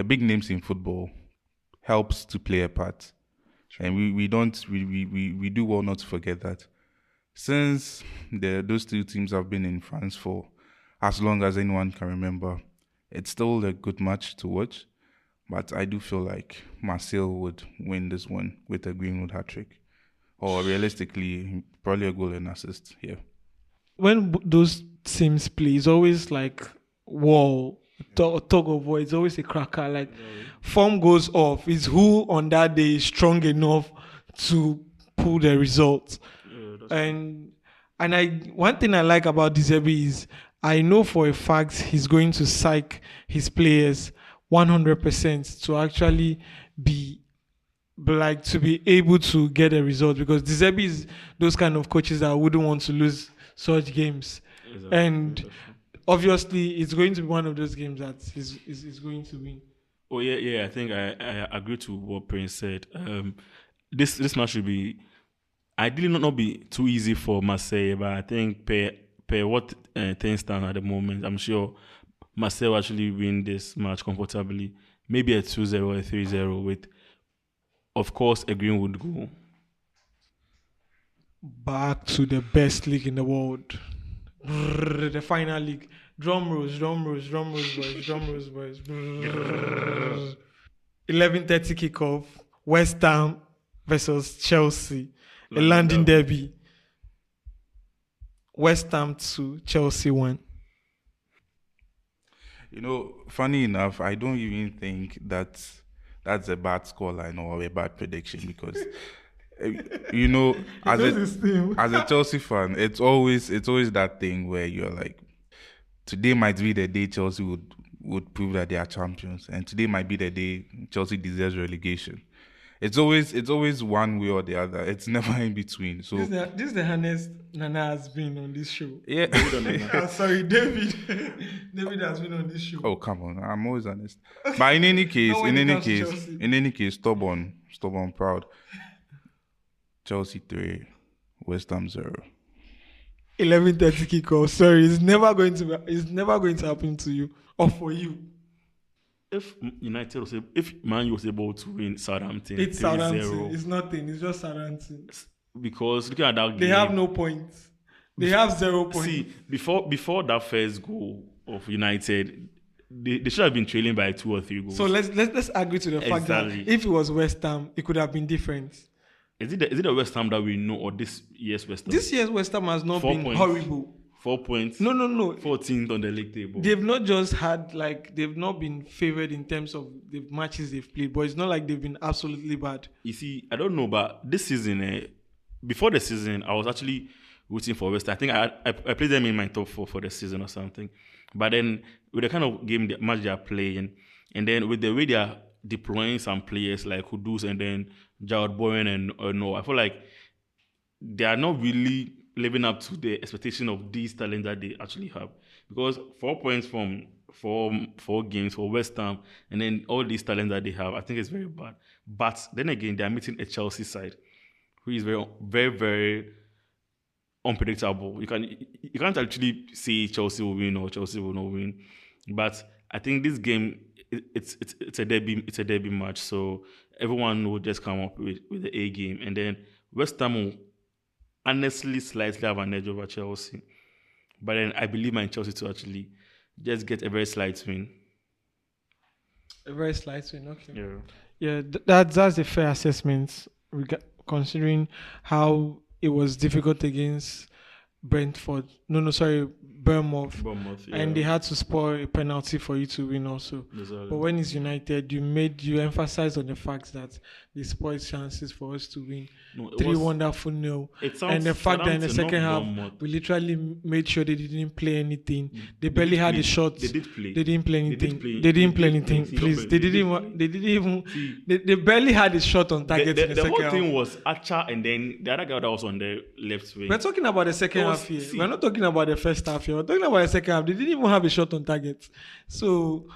big names in football helps to play a part. Sure. And we do well not to forget that. Since those two teams have been in France for as long as anyone can remember, it's still a good match to watch. But I do feel like Marcel would win this one with a Greenwood hat-trick. Or realistically, probably a goal and assist here. When those teams play, it's always like tug of war. It's always a cracker. Like form goes off. It's who on that day is strong enough to pull the results. And one thing I like about Deserbi is I know for a fact he's going to psych his players 100% to actually be able to get a result, because Deserbi is those kind of coaches that wouldn't want to lose such games. Exactly. And obviously it's going to be one of those games that is going to win. Oh yeah. I think I agree to what Prince said. This match should be ideally not be too easy for Marseille, but I think per what things stand at the moment, I'm sure Marseille will actually win this match comfortably. Maybe a 2-0 or a 3-0 with, of course, a Greenwood goal. Back to the best league in the world. The final league. Drum rolls, boys. 11:30 kickoff. West Ham versus Chelsea. A London Derby. West Ham 2, Chelsea 1. Funny enough, I don't even think that's a bad scoreline or a bad prediction because, as a Chelsea fan, it's always that thing where you're like, today might be the day Chelsea would prove that they are champions, and today might be the day Chelsea deserves relegation. It's always one way or the other. It's never in between. So This is the honest Nana has been on this show. yeah. Sorry, David. David has been on this show. Oh, come on. I'm always honest. But in any case, Not when it comes to Chelsea. in any case, stubborn, proud. Chelsea 3, West Ham 0. 11:30 kickoff. Sorry, it's never going to happen to you or for you. If Man U was able to win Southampton, It's 3-0, Southampton. It's nothing. It's just Southampton. because looking at that game, They have no points. They have 0 points. See, before that first goal of United, they should have been trailing by 2 or 3 goals. So let's agree to the fact that Exactly. if it was West Ham, it could have been different. Is it the West Ham that we know, or this year's West Ham? This year's West Ham has not 4 been points. horrible. 4 points. No. 14th on the league table. They've not just had they've not been favored in terms of the matches they've played, but it's not like they've been absolutely bad. You see, I don't know, but this season, before the season, I was actually rooting for West Ham. I think I played them in my top 4 for the season or something. But then with the kind of match they are playing, and then with the way they are deploying some players like Kudus and then Jared Bowen and no, I feel like they are not really living up to the expectation of these talents that they actually have. Because 4 points from four games for West Ham and then all these talents that they have, I think it's very bad. But then again, they are meeting a Chelsea side who is very, very, very unpredictable. You can't actually say Chelsea will win or Chelsea will not win. But I think this game, it's a derby match, so everyone will just come up with the A game, and then West Ham will honestly slightly have an edge over Chelsea. But then I believe in Chelsea to actually just get a very slight win. A very slight win, okay. Yeah. That's a fair assessment, considering how it was difficult against Brentford. Bournemouth. Yeah. And they had to score a penalty for you to win also. Exactly. But when it's United, you emphasized on the fact that they spoiled chances for us to win. No, it 3 was- wonderful nil. It sounds And the fact that in the Southampton, second not half, Bournemouth. we literally made sure they didn't play anything. They barely had a shot. They did play. They didn't play They anything. did play. They didn't play They did anything. play. Please, They they did didn't even. See, They barely had a shot on target in the the second whole half. thing was Acha and then the other guy that was on the left wing. We're talking about the second It was- half here. see- We're not talking about the first half here. We're talking about the second half. They didn't even have a shot on target. So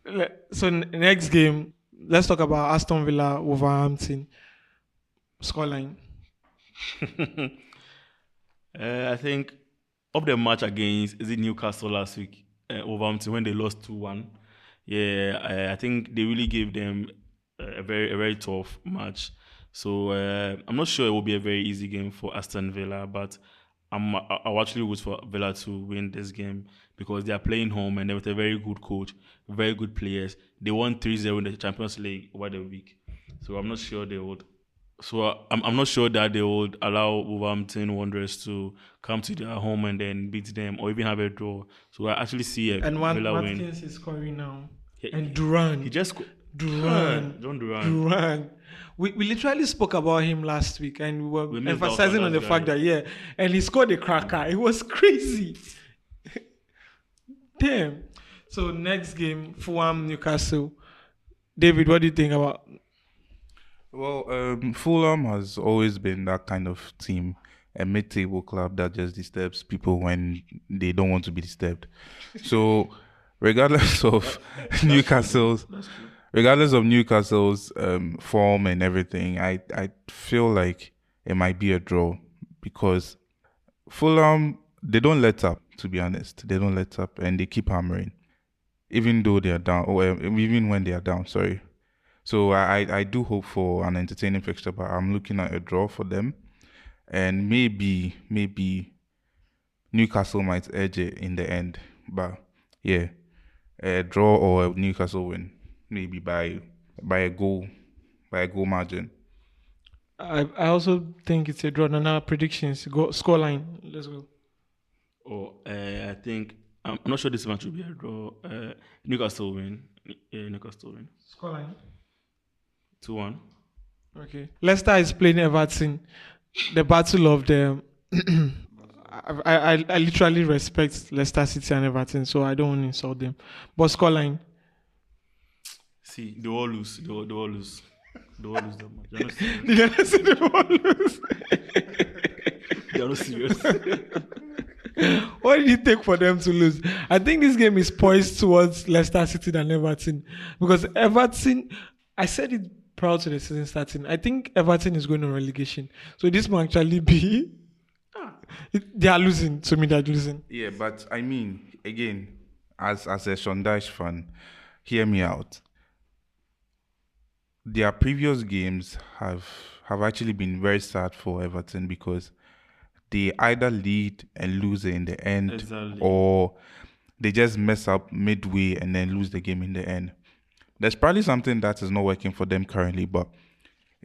next game, let's talk about Aston Villa Wolverhampton scoreline. I think of the match against Newcastle last week, Wolverhampton, when they lost 2-1. Yeah, I think they really gave them a very tough match. So I'm not sure it will be a very easy game for Aston Villa, but I'll actually root for Villa to win this game because they are playing home and they're with a very good coach, very good players. They won 3-0 in the Champions League over the week. So I'm not sure they would. So I'm not sure that they would allow Wolverhampton Wanderers to come to their home and then beat them or even have a draw. So I actually see a Villa win. Watkins is scoring now. Yeah, And Duran. He just Duran. John Duran. Duran. We literally spoke about him last week and we were We missed emphasizing out on on the that fact guy. that, and he scored a cracker. It was crazy. Damn. So next game, Fulham, Newcastle. David, what do you think about? Well, Fulham has always been that kind of team, a mid-table club that just disturbs people when they don't want to be disturbed. So, regardless of Newcastle's form and everything, I feel like it might be a draw because Fulham, they don't let up. To be honest, they don't let up and they keep hammering, even though they are down, or even when they are down. Sorry. So I do hope for an entertaining fixture, but I'm looking at a draw for them. And maybe Newcastle might edge it in the end. But yeah, a draw or a Newcastle win, maybe by a goal margin. I also think it's a draw. Now predictions, scoreline. Let's go. I think I'm not sure this match will be a draw. Newcastle win. Yeah, Newcastle win. Scoreline. 2-1. Okay. Leicester is playing Everton. The battle of the. I literally respect Leicester City and Everton, so I don't want to insult them. But scoreline. See, they all lose. They will lose that match. They're not serious. Did you not see the They are not serious. What did it take for them to lose? I think this game is poised towards Leicester City than Everton. Because Everton, I said it prior to the season starting, I think Everton is going on relegation. So this might actually be... They are losing. To me, they're losing. Yeah, but I mean, again, as a Shondash fan, hear me out. Their previous games have actually been very sad for Everton because they either lead and lose it in the end, Exactly. or they just mess up midway and then lose the game in the end. There's probably something that is not working for them currently, but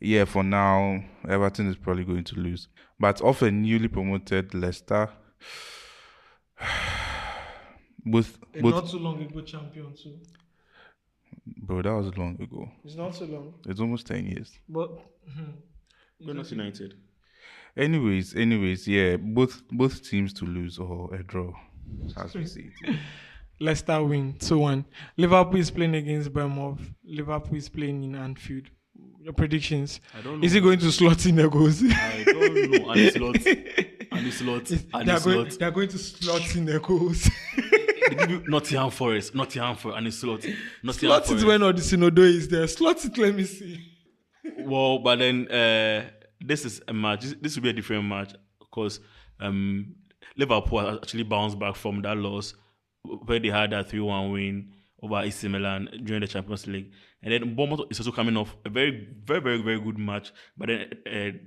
yeah, for now, Everton is probably going to lose. But of a newly promoted Leicester, both Not too long ago, champion too. bro, that was long ago. It's not so long. It's almost 10 years. But... We're not United. Anyways, yeah, both teams to lose or a draw, as we see it. Leicester win 2-1. Liverpool is playing against Bournemouth. Liverpool is playing in Anfield. Your predictions? I don't know. Is he going to slot in the goals? I don't know. And They're going to slot in the goals. They give you Nottingham Forest, and it's slot. Slot it when Odisinodo is there. Slot it, let me see. Well, but then this is a match. This will be a different match because Liverpool has actually bounced back from that loss where they had that 3-1 win over AC Milan during the Champions League. And then Bournemouth is also coming off a very, very, very, very good match, but then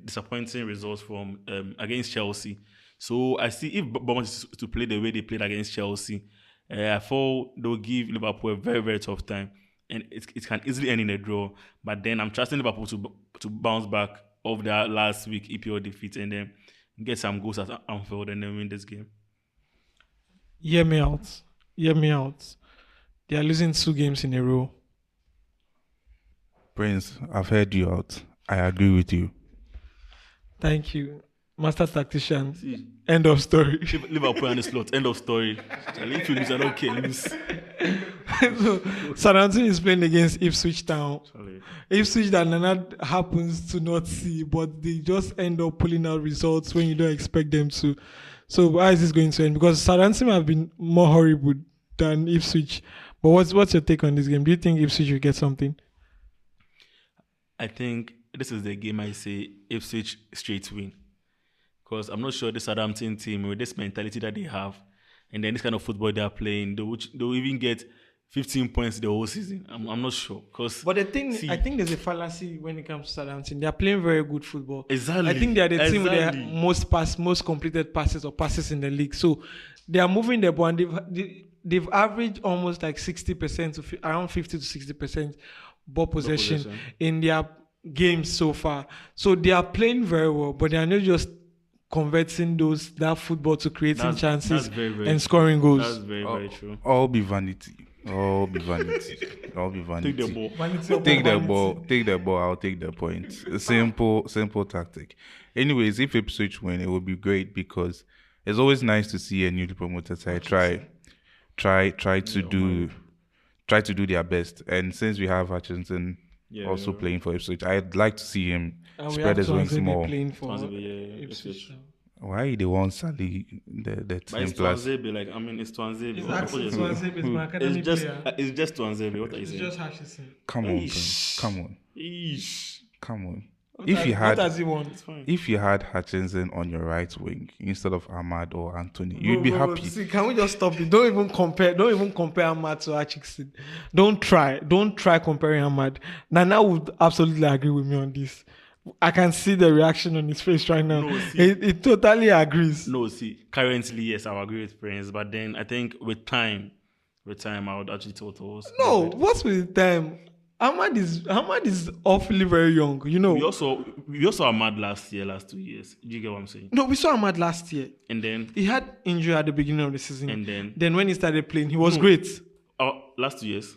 disappointing results from against Chelsea. So I see if Bournemouth is to play the way they played against Chelsea, I thought they'll give Liverpool a very, very tough time. And it can easily end in a draw. But then I'm trusting Liverpool to bounce back of their last week EPL defeat and then get some goals at Anfield and then win this game. Hear me out. They are losing 2 games in a row. Prince, I've heard you out. I agree with you. Thank you. Master tactician. See, End of story. Liverpool and the slot. End of story. If you lose, I don't care. Lose. So, Southampton is playing against Ipswich Town. Sorry. Ipswich that Nana happens to not see, but they just end up pulling out results when you don't expect them to. So how is this going to end? Because Southampton have been more horrible than Ipswich. But what's your take on this game? Do you think Ipswich will get something? I think this is the game I say Ipswich straight win. Because I'm not sure this Southampton team, with this mentality that they have, and then this kind of football they are playing, they'll even get 15 points the whole season. I'm not sure. But the thing, I think there's a fallacy when it comes to Southampton. They are playing very good football. Exactly. I think they are the team with the most completed passes in the league. So they are moving the ball, and they've averaged almost like 60% to around 50 to 60% ball possession in their games so far. So they are playing very well, but they are not just converting that football to creating chances very, very and scoring goals. That's very, very true. All be vanity. Take the ball. Take the ball. I'll take the point. A simple tactic. Anyways, if Ipswich win, it would be great because it's always nice to see a newly promoted side try to do their best. And since we have Hutchinson also playing for Ipswich, I'd like to see him spread his wings more. Ipswich. Why they want Sally the team it's plus? It's Twanzebe. It's actually Twanzebe, it's my academy player. It's just Twanzebe. What are you It's saying? just Hutchinson. Come on, Prince. Come on. What What does he want? It's fine. If you had Hutchinson on your right wing instead of Ahmad or Anthony, you'd be happy. See, can we just stop it? Don't even compare Ahmad to Hutchinson. Don't try comparing Ahmad. Nana would absolutely agree with me on this. I can see the reaction on his face right now. No, see. He totally agrees. No, see, currently, yes, I agree with Prince, but then I think with time, I would actually total. No, what's with time? Ahmad is awfully very young, you know. We also Ahmad last 2 years. Do you get what I'm saying? No, we saw Ahmad last year. And then He had injury at the beginning of the season. And then when he started playing, he was great. last 2 years.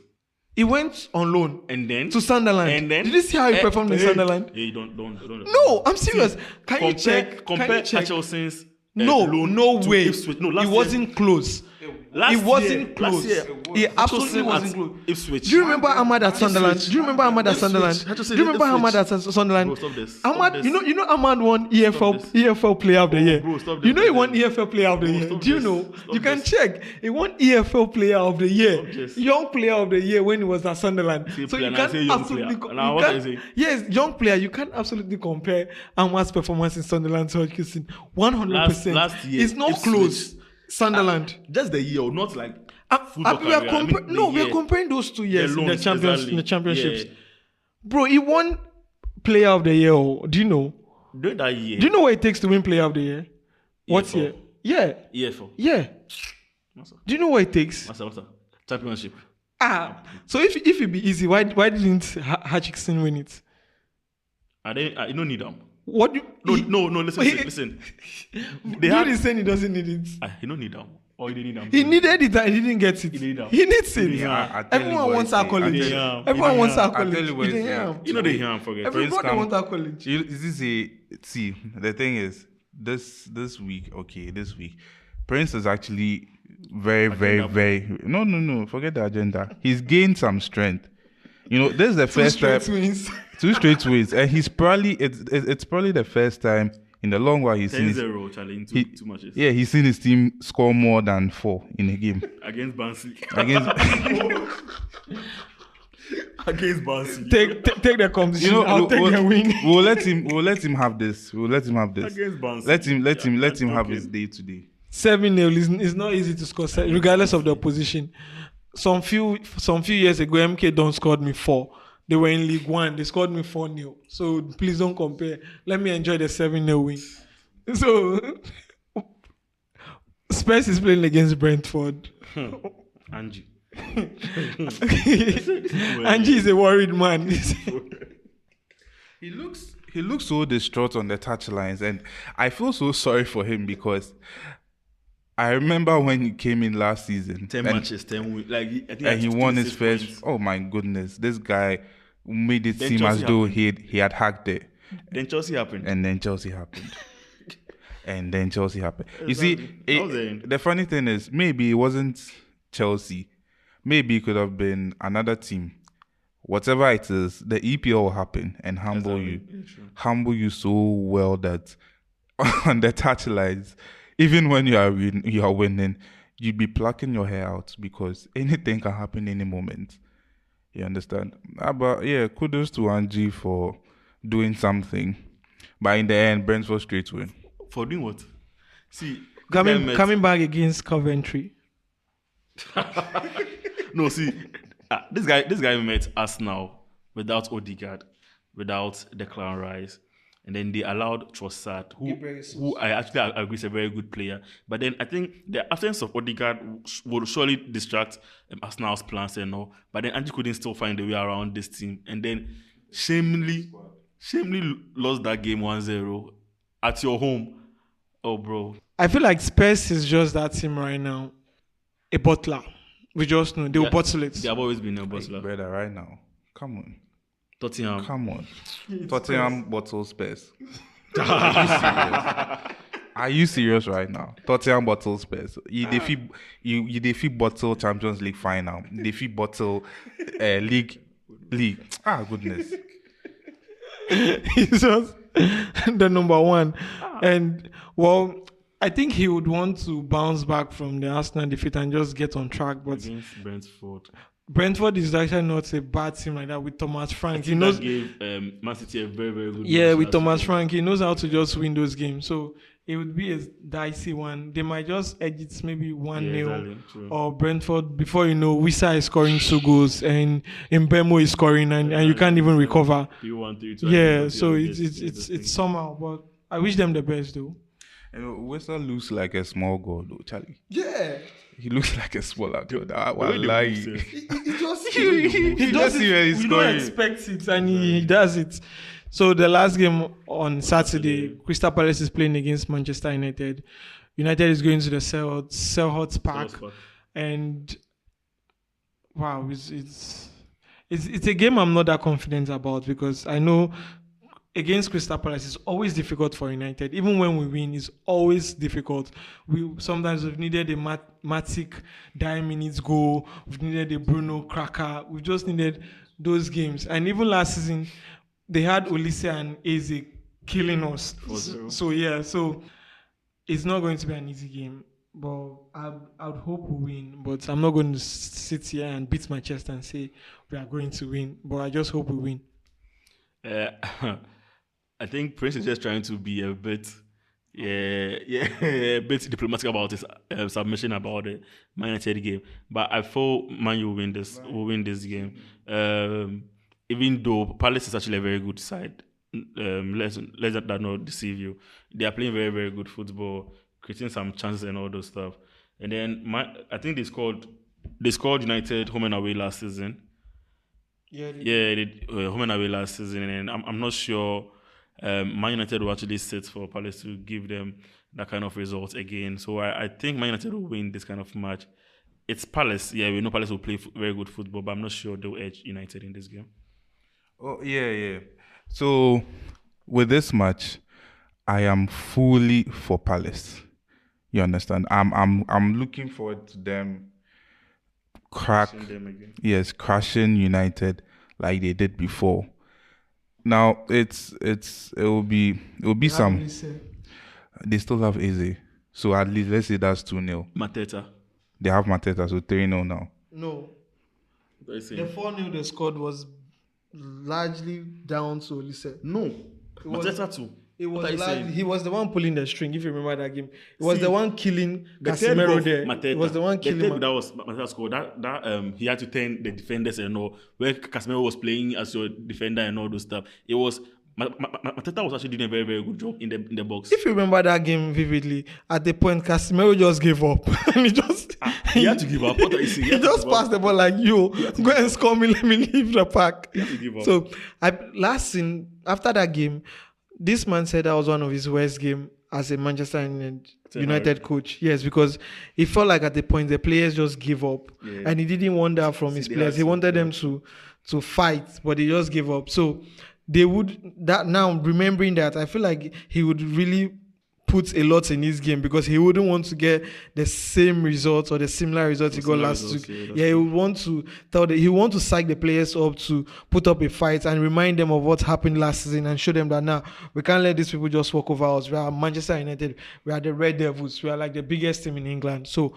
He went on loan And then to Sunderland. And then Did you see how he performed in Sunderland? Hey, don't. No, I'm serious. Can you check? Compare Hutchinson's No loan way. to Ipswich. No, last he year. wasn't close. It wasn't close. It absolutely wasn't close. Ipswich. Do you remember Ahmad at Sunderland? Ipswich. Do you remember Ahmad at Sunderland? Ipswich. Do you remember Ahmad at Sunderland? Bro, stop this. Ahmad, Stop you this. know Ahmad won EFL Player of the Year. Bro, stop You know this. he won EFL Player of the Bro, Year. stop Do you this. know? Stop You can this. check. He won EFL Player of the Year, Stop this. Young Player of the Year when he was at Sunderland. Say So player, you and I can't say young absolutely. player. Now what I say? Yes, young player. You can't absolutely compare Ahmad's performance in Sunderland to Hodgkinson. 100%. Last year, it's not Ipswich- close. Sunderland. Just the year, not like football We are career. I mean, the we are year. comparing those 2 years in the loans, champions exactly. in the championships. Yeah. Bro, he won Player of the Year. Oh. Do you know? During that year. Do you know what it takes to win Player of the Year? What EFL. year? Yeah, EFL. yeah. Massa. Do you know what it takes? Massa. Championship. So if it be easy, why didn't Hutchinson win it? I don't need them. What do you, No, listen. They Dude is saying he doesn't need it. He don't need them. Or he didn't need them. He needed it and he didn't get it. He need them. He needs it. I tell you Everyone what wants it is. accolades. Yeah. Everyone wants I tell accolades. you what He it is. didn't. You know they hear him forget. Everybody Prince wants accolades. See, the thing is, this week, Prince is actually very. No. Forget the agenda. He's gained some strength. You know, this is the first time. 2 straight wins, and he's probably it's probably the first time in the long while he's seen 10-0 challenge too much. Yeah, he's seen his team score more than 4 in a game Against Barnsley. against. Against Barnsley. Take the competition. I'll take the win. We'll let him have this. Against Barnsley. Let him have his day today. 7-0 is not easy to score, regardless of the opposition. Some few years ago, MK Don scored me 4. They were in League One. They scored me 4-0. So please don't compare. Let me enjoy the 7-0 win. So Spurs is playing against Brentford. Angie. Angie is a worried man. He looks so distraught on the touchlines, and I feel so sorry for him because I remember when he came in last season. 10 matches, 10 wins. Like, I think And he won his 26 first. points. Oh my goodness, this guy made it Then seem Chelsea as though happened. he had hacked it, Then Chelsea happened. and then Chelsea happened. You see, Exactly. That was the end. the funny thing is, maybe it wasn't Chelsea. Maybe it could have been another team. Whatever it is, the EPL will happen and humble you. Yeah, sure. Humble you so well that on the touchlines, even when you are winning, you'd be plucking your hair out because anything can happen any moment. You understand? But yeah, kudos to Angie for doing something. But in the end, Brentford straight win. For doing what? See, coming back against Coventry. No, see, this guy met Arsenal without Odegaard, without Declan Rice, and then they allowed Trossard, who I actually agree is a very good player. But then I think the absence of Odegaard would surely distract Arsenal's plans and all. But then Angie couldn't still find a way around this team, and then shamefully lost that game 1-0 at your home. Oh, bro. I feel like Spurs is just that team right now. A bottler. We just know. They will bottle it. They have always been a bustler. Brother, right now. Come on. Tottenham. Come on. Tottenham bottle Spurs. Are you serious right now? Tottenham bottle Spurs. You defeat bottle Champions League final. You defeat bottle league. Ah, goodness. He's just the number one. And well, I think he would want to bounce back from the Arsenal defeat and just get on track. But Against Brentford. Brentford is actually not a bad team like that with Thomas Frank. He That knows. gave Man City a very, very good Yeah, match with last Thomas season. Frank, he knows how to just win those games. So it would be a dicey one. They might just edge it maybe 1-0. exactly, true. Or Brentford, before you know, Wissa is scoring 2 goals and Mbemo is scoring and you can't even recover. 3-1, 3-2. Yeah, so it's somehow. But I wish them the best though. You know, Whistle looks like a small god, though, Charlie. Yeah. He looks like a smaller god. The way they Wallahi. move, sir. He does see where it. he's We going. don't expect it, and he does it. So the last game on Saturday, Crystal Palace is playing against Manchester United. United is going to the Selhurst Park, and wow, it's a game I'm not that confident about because I know against Crystal Palace is always difficult for United. Even when we win, it's always difficult. We've needed a Matic 9 minutes goal. We've needed a Bruno cracker. We've just needed those games. And even last season, they had Olise and Eze killing us. 4-0. So it's not going to be an easy game. But I would hope we win. But I'm not going to sit here and beat my chest and say we are going to win. But I just hope we win. I think Prince is just trying to be a bit, a bit diplomatic about his submission about the Man United game. But I thought Man U will win this game. Even though Palace is actually a very good side. Let's that not deceive you. They are playing very, very good football, creating some chances and all those stuff. And then I think they scored United home and away last season. They did home and away last season, and I'm not sure Man United will actually sit for Palace to give them that kind of result again. So I think Man United will win this kind of match. It's Palace. Yeah, we know Palace will play very good football, but I'm not sure they'll edge United in this game. Oh, yeah. So with this match, I am fully for Palace. You understand? I'm looking forward to them crashing United like they did before. Now it will be some. They still have Eze, so at least let's say that's 2-0. Mateta. They have Mateta, so 3-0 now. No, the 4-0 they scored was largely down to Olise. No, Mateta too. He was the one pulling the string. If you remember that game, he was the one killing Casemiro there. Mateta, he was the one killing. That was Mateta scored. That he had to turn the defenders and all. Where Casemiro was playing as your defender and all those stuff. It was Mateta was actually doing a very, very good job in the box. If you remember that game vividly, at the point Casemiro just gave up. And he had to give up. What are you saying? He just passed the ball like, yo, go and score me. Let me leave the park. He had to give up. So after that game, this man said that was one of his worst games as a Manchester United coach. Yes, because he felt like at the point the players just gave up, and he didn't want that from his players. He wanted them to fight, but they just gave up. So they would that now remembering that, I feel like he would really put a lot in his game because he wouldn't want to get the same results or the similar results he got last week. He would want to psych the players up to put up a fight and remind them of what happened last season and show them that now we can't let these people just walk over us. We are Manchester United. We are the Red Devils. We are like the biggest team in England. So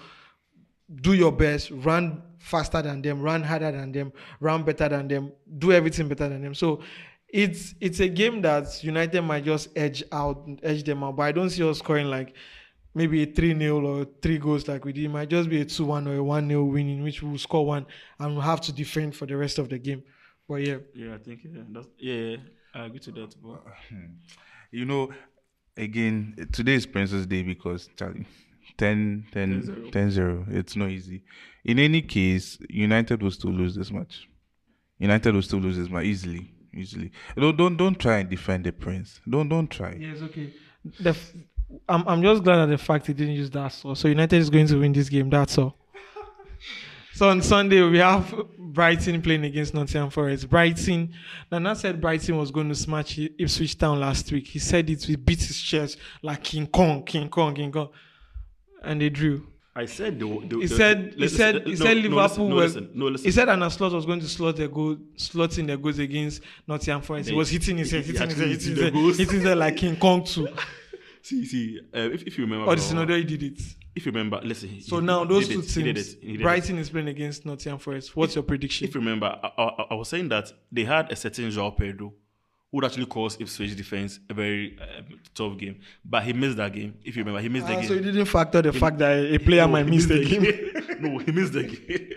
do your best, run faster than them, run harder than them, run better than them, do everything better than them. So it's a game that United might just edge them out, but I don't see us scoring like maybe a 3-0 or 3 goals like we did. It might just be a 2-1 or a 1-0 win in which we'll score one and we'll have to defend for the rest of the game. But yeah, I think I agree to that. But again, today is Prince's Day because Charlie 10-0. It's not easy. In any case, United will still lose this match. Easily. Don't try and defend the Prince. Don't try. Yes, okay. I'm just glad at the fact he didn't use that. So United is going to win this game. That's all. So on Sunday we have Brighton playing against Nottingham Forest. Nana said Brighton was going to smash Ipswich Town last week. He said it. He beat his chest like King Kong, and they drew. I said he said Liverpool was. He said Anna Slot was going to slot in the goals against Nottingham Forest. He was hitting his head, hitting there like King Kong too. See, if you remember, or the Synodo, he did it. If you remember, listen. So now those two teams, Brighton is playing against Nottingham Forest. What's your prediction? If you remember, I was saying that they had a certain João Pedro who would actually cause Ipswich defense a very tough game. But he missed that game. If you remember, he missed the game. So you didn't factor the fact that a player might miss the game? No, he missed the game.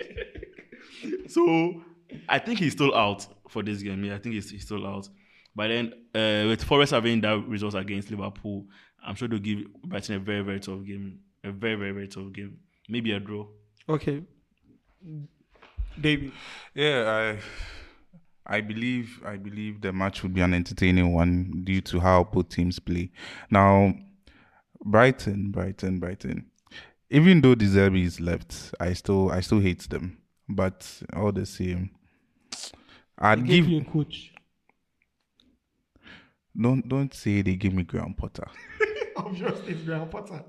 So I think he's still out for this game. Yeah, I think he's still out. But then with Forest having that result against Liverpool, I'm sure they'll give Brighton a very, very tough game. A very, very, very tough game. Maybe a draw. Okay. David. Yeah, I believe the match would be an entertaining one due to how both teams play. Now, Brighton. Even though De Zerbi is left, I still hate them. But all the same, I'd give you a coach. don't say they give me Graham Potter. Obviously, it's Graham Potter.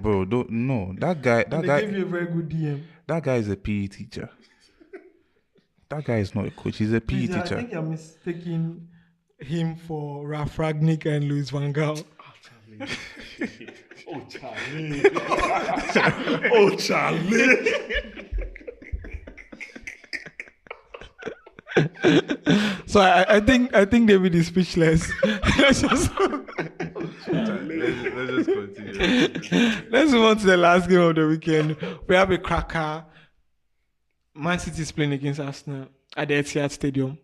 Bro, don't no. That guy And they gave you a very good DM. that guy is a PE teacher. That guy is not a coach, he's a PE Please, I teacher. think you're mistaking him for Ralph Ragnick and Louis van Gaal. Oh, Charlie. Oh, Charlie. So I think David is speechless. Let's just Let's just continue. let's move on to the last game of the weekend. We have a cracker. Man City is playing against Arsenal at the Etihad Stadium.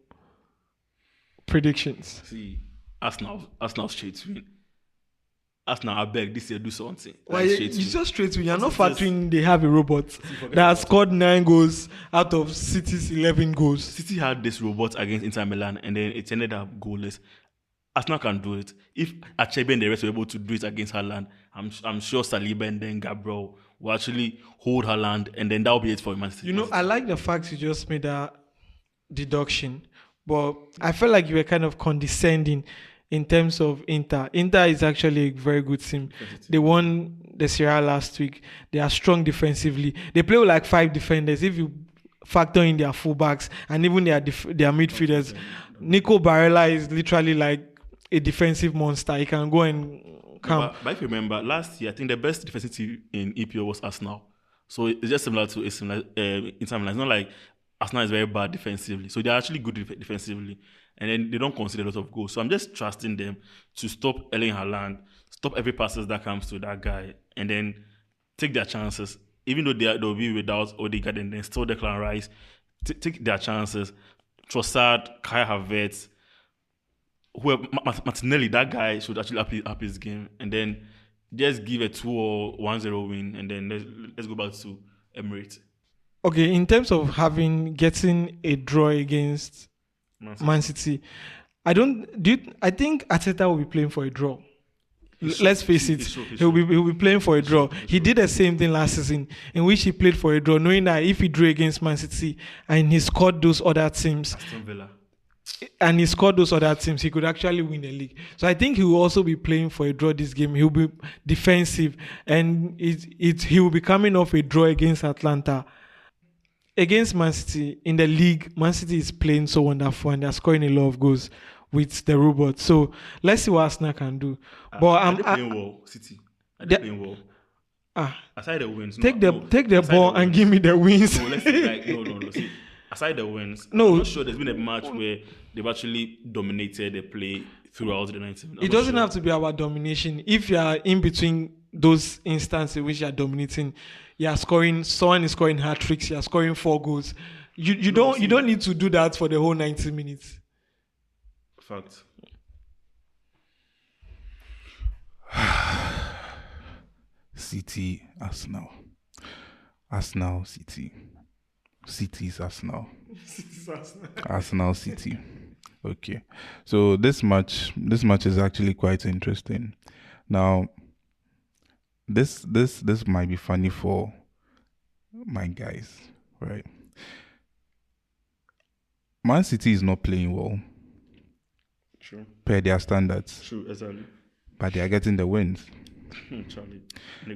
Predictions. See, Arsenal straight win. Arsenal, I beg this year do something. Why Like, you straight win. just straight win? You're not Just- factoring they have a robot that has scored 9 goals out of City's 11 goals. City had this robot against Inter Milan and then it ended up goalless. Arsenal can do it. If Achebe and the rest were able to do it against Haaland, I'm sure Saliba and then Gabriel will actually hold Haaland and then that will be it for Man City. You know, I like the fact you just made that deduction, but I felt like you were kind of condescending in terms of Inter. Inter is actually a very good team. They won the Serie A last week. They are strong defensively. They play with like 5 defenders. If you factor in their fullbacks and even their midfielders, Nico Barella is literally like a defensive monster. He can go and come. But if you remember, last year, I think the best defensive team in EPL was Arsenal. So it's just similar to Inter Milan. It's not like Arsenal is very bad defensively. So they're actually good defensively. And then they don't concede a lot of goals. So I'm just trusting them to stop Erling Haaland, stop every passes that comes to that guy, and then take their chances. Even though they'll be without Odegaard and then still Declan Rice, take their chances. Trossard, Kai Havertz, whoever, Martinelli, that guy should actually up his game. And then just give a 2 or 1-0 win, and then let's go back to Emirates. Okay, in terms of getting a draw against Man City, I think Arteta will be playing for a draw. Let's face it, he'll be playing for a draw. He did the same thing last season, in which he played for a draw, knowing that if he drew against Man City and he scored those other teams, Aston Villa. he could actually win the league. So I think he will also be playing for a draw this game. He'll be defensive, and he will be coming off a draw against Atlanta. Against Man City in the league, Man City is playing so wonderful and they're scoring a lot of goals with the robot. So let's see what Arsenal can do. But they're playing well, City. They're playing well. Aside the wins, take the ball and give me the wins. No, let's say no. See, aside the wins, no. I'm not sure there's been a match where they've actually dominated the play throughout the 90 minutes. It doesn't have to be about domination. If you are in between those instances in which you are dominating, someone is scoring hat tricks, you are scoring 4 goals. You don't need to do that for the whole 90 minutes. Fact. City, Arsenal. Arsenal, City. City's Arsenal. Arsenal, City. Okay. So this match is actually quite interesting. Now, this might be funny for my guys, right? Man City is not playing well. True. Per their standards. True, exactly. But they are getting the wins. Charlie. And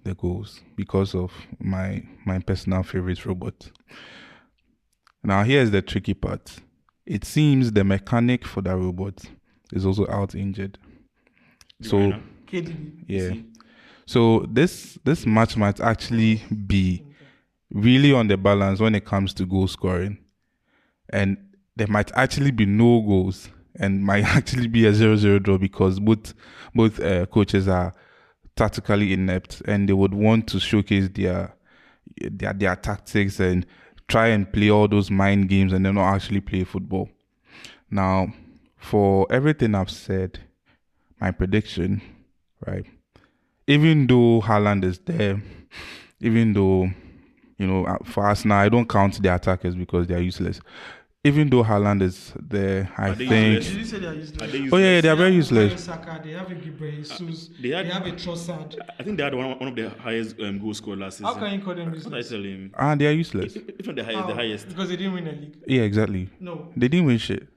the goals because of my personal favorite robot. Now here's the tricky part. It seems the mechanic for that robot is also out injured. So yeah. So this match might actually be really on the balance when it comes to goal scoring. And there might actually be no goals and might actually be a 0-0 draw because both coaches are tactically inept and they would want to showcase their tactics and try and play all those mind games and then not actually play football. Now, for everything I've said, my prediction, right? Even though Haaland is there, even though, for us now, I don't count the attackers because they are useless. Even though Haaland is there, I think... Did you say they are useless? Oh yeah, they are very useless. They have a Gibre Jesus. They have a Trossard. I think they had one of the highest goal scorers last season. How can you call them useless? What I tell him? They are useless. If not the highest, the highest. Because they didn't win a league. Yeah, exactly. No. They didn't win shit.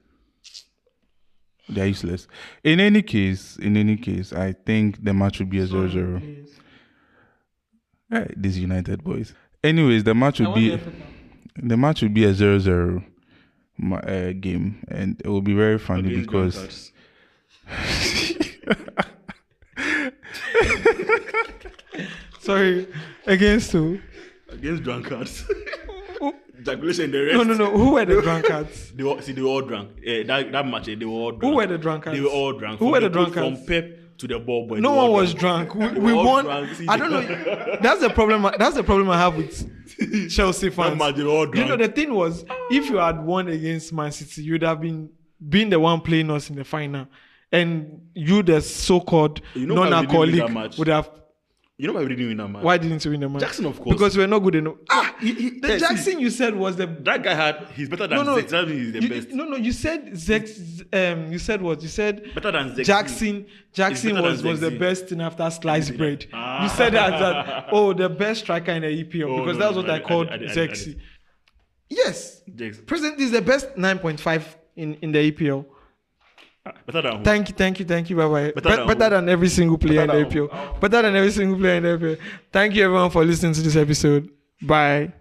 They're useless. In any case, I think the match will be a 0-0. Hey, these United boys. Anyways, the match will be a 0-0 game, and it will be very funny because sorry, against who? Against drunkards. Ejaculation in the rest. No. Who were the drunkards? They were all drunk. That match, they were all drunk. Who were the drunkards? They were all drunk. Who were the drunkards? From Pep to the ball boy. No one was drunk. We won. I don't know. That's the problem. That's the problem I have with Chelsea fans. They were all drunk. You know, the thing was, if you had won against Man City, you'd have been the one playing us in the final, and you, the so-called non-alcoholic, would have. You know why we didn't win that match? Why didn't you win the match? Jackson, of course. Because we're not good enough. The Jackson you said was the... That guy he's better than Zex. That means he's the best. No, you said Zex... you said what? You said... Better than Zex. Jackson was the best thing after sliced bread. You said that, the best striker in the EPL. Because that's what I called Zexy. Yes. Presently is the best 9.5 in the EPL. Better than who? Thank you. Bye-bye. Better than every single player in the EPL. Better than every single player in the EPL. Thank you, everyone, for listening to this episode. Bye.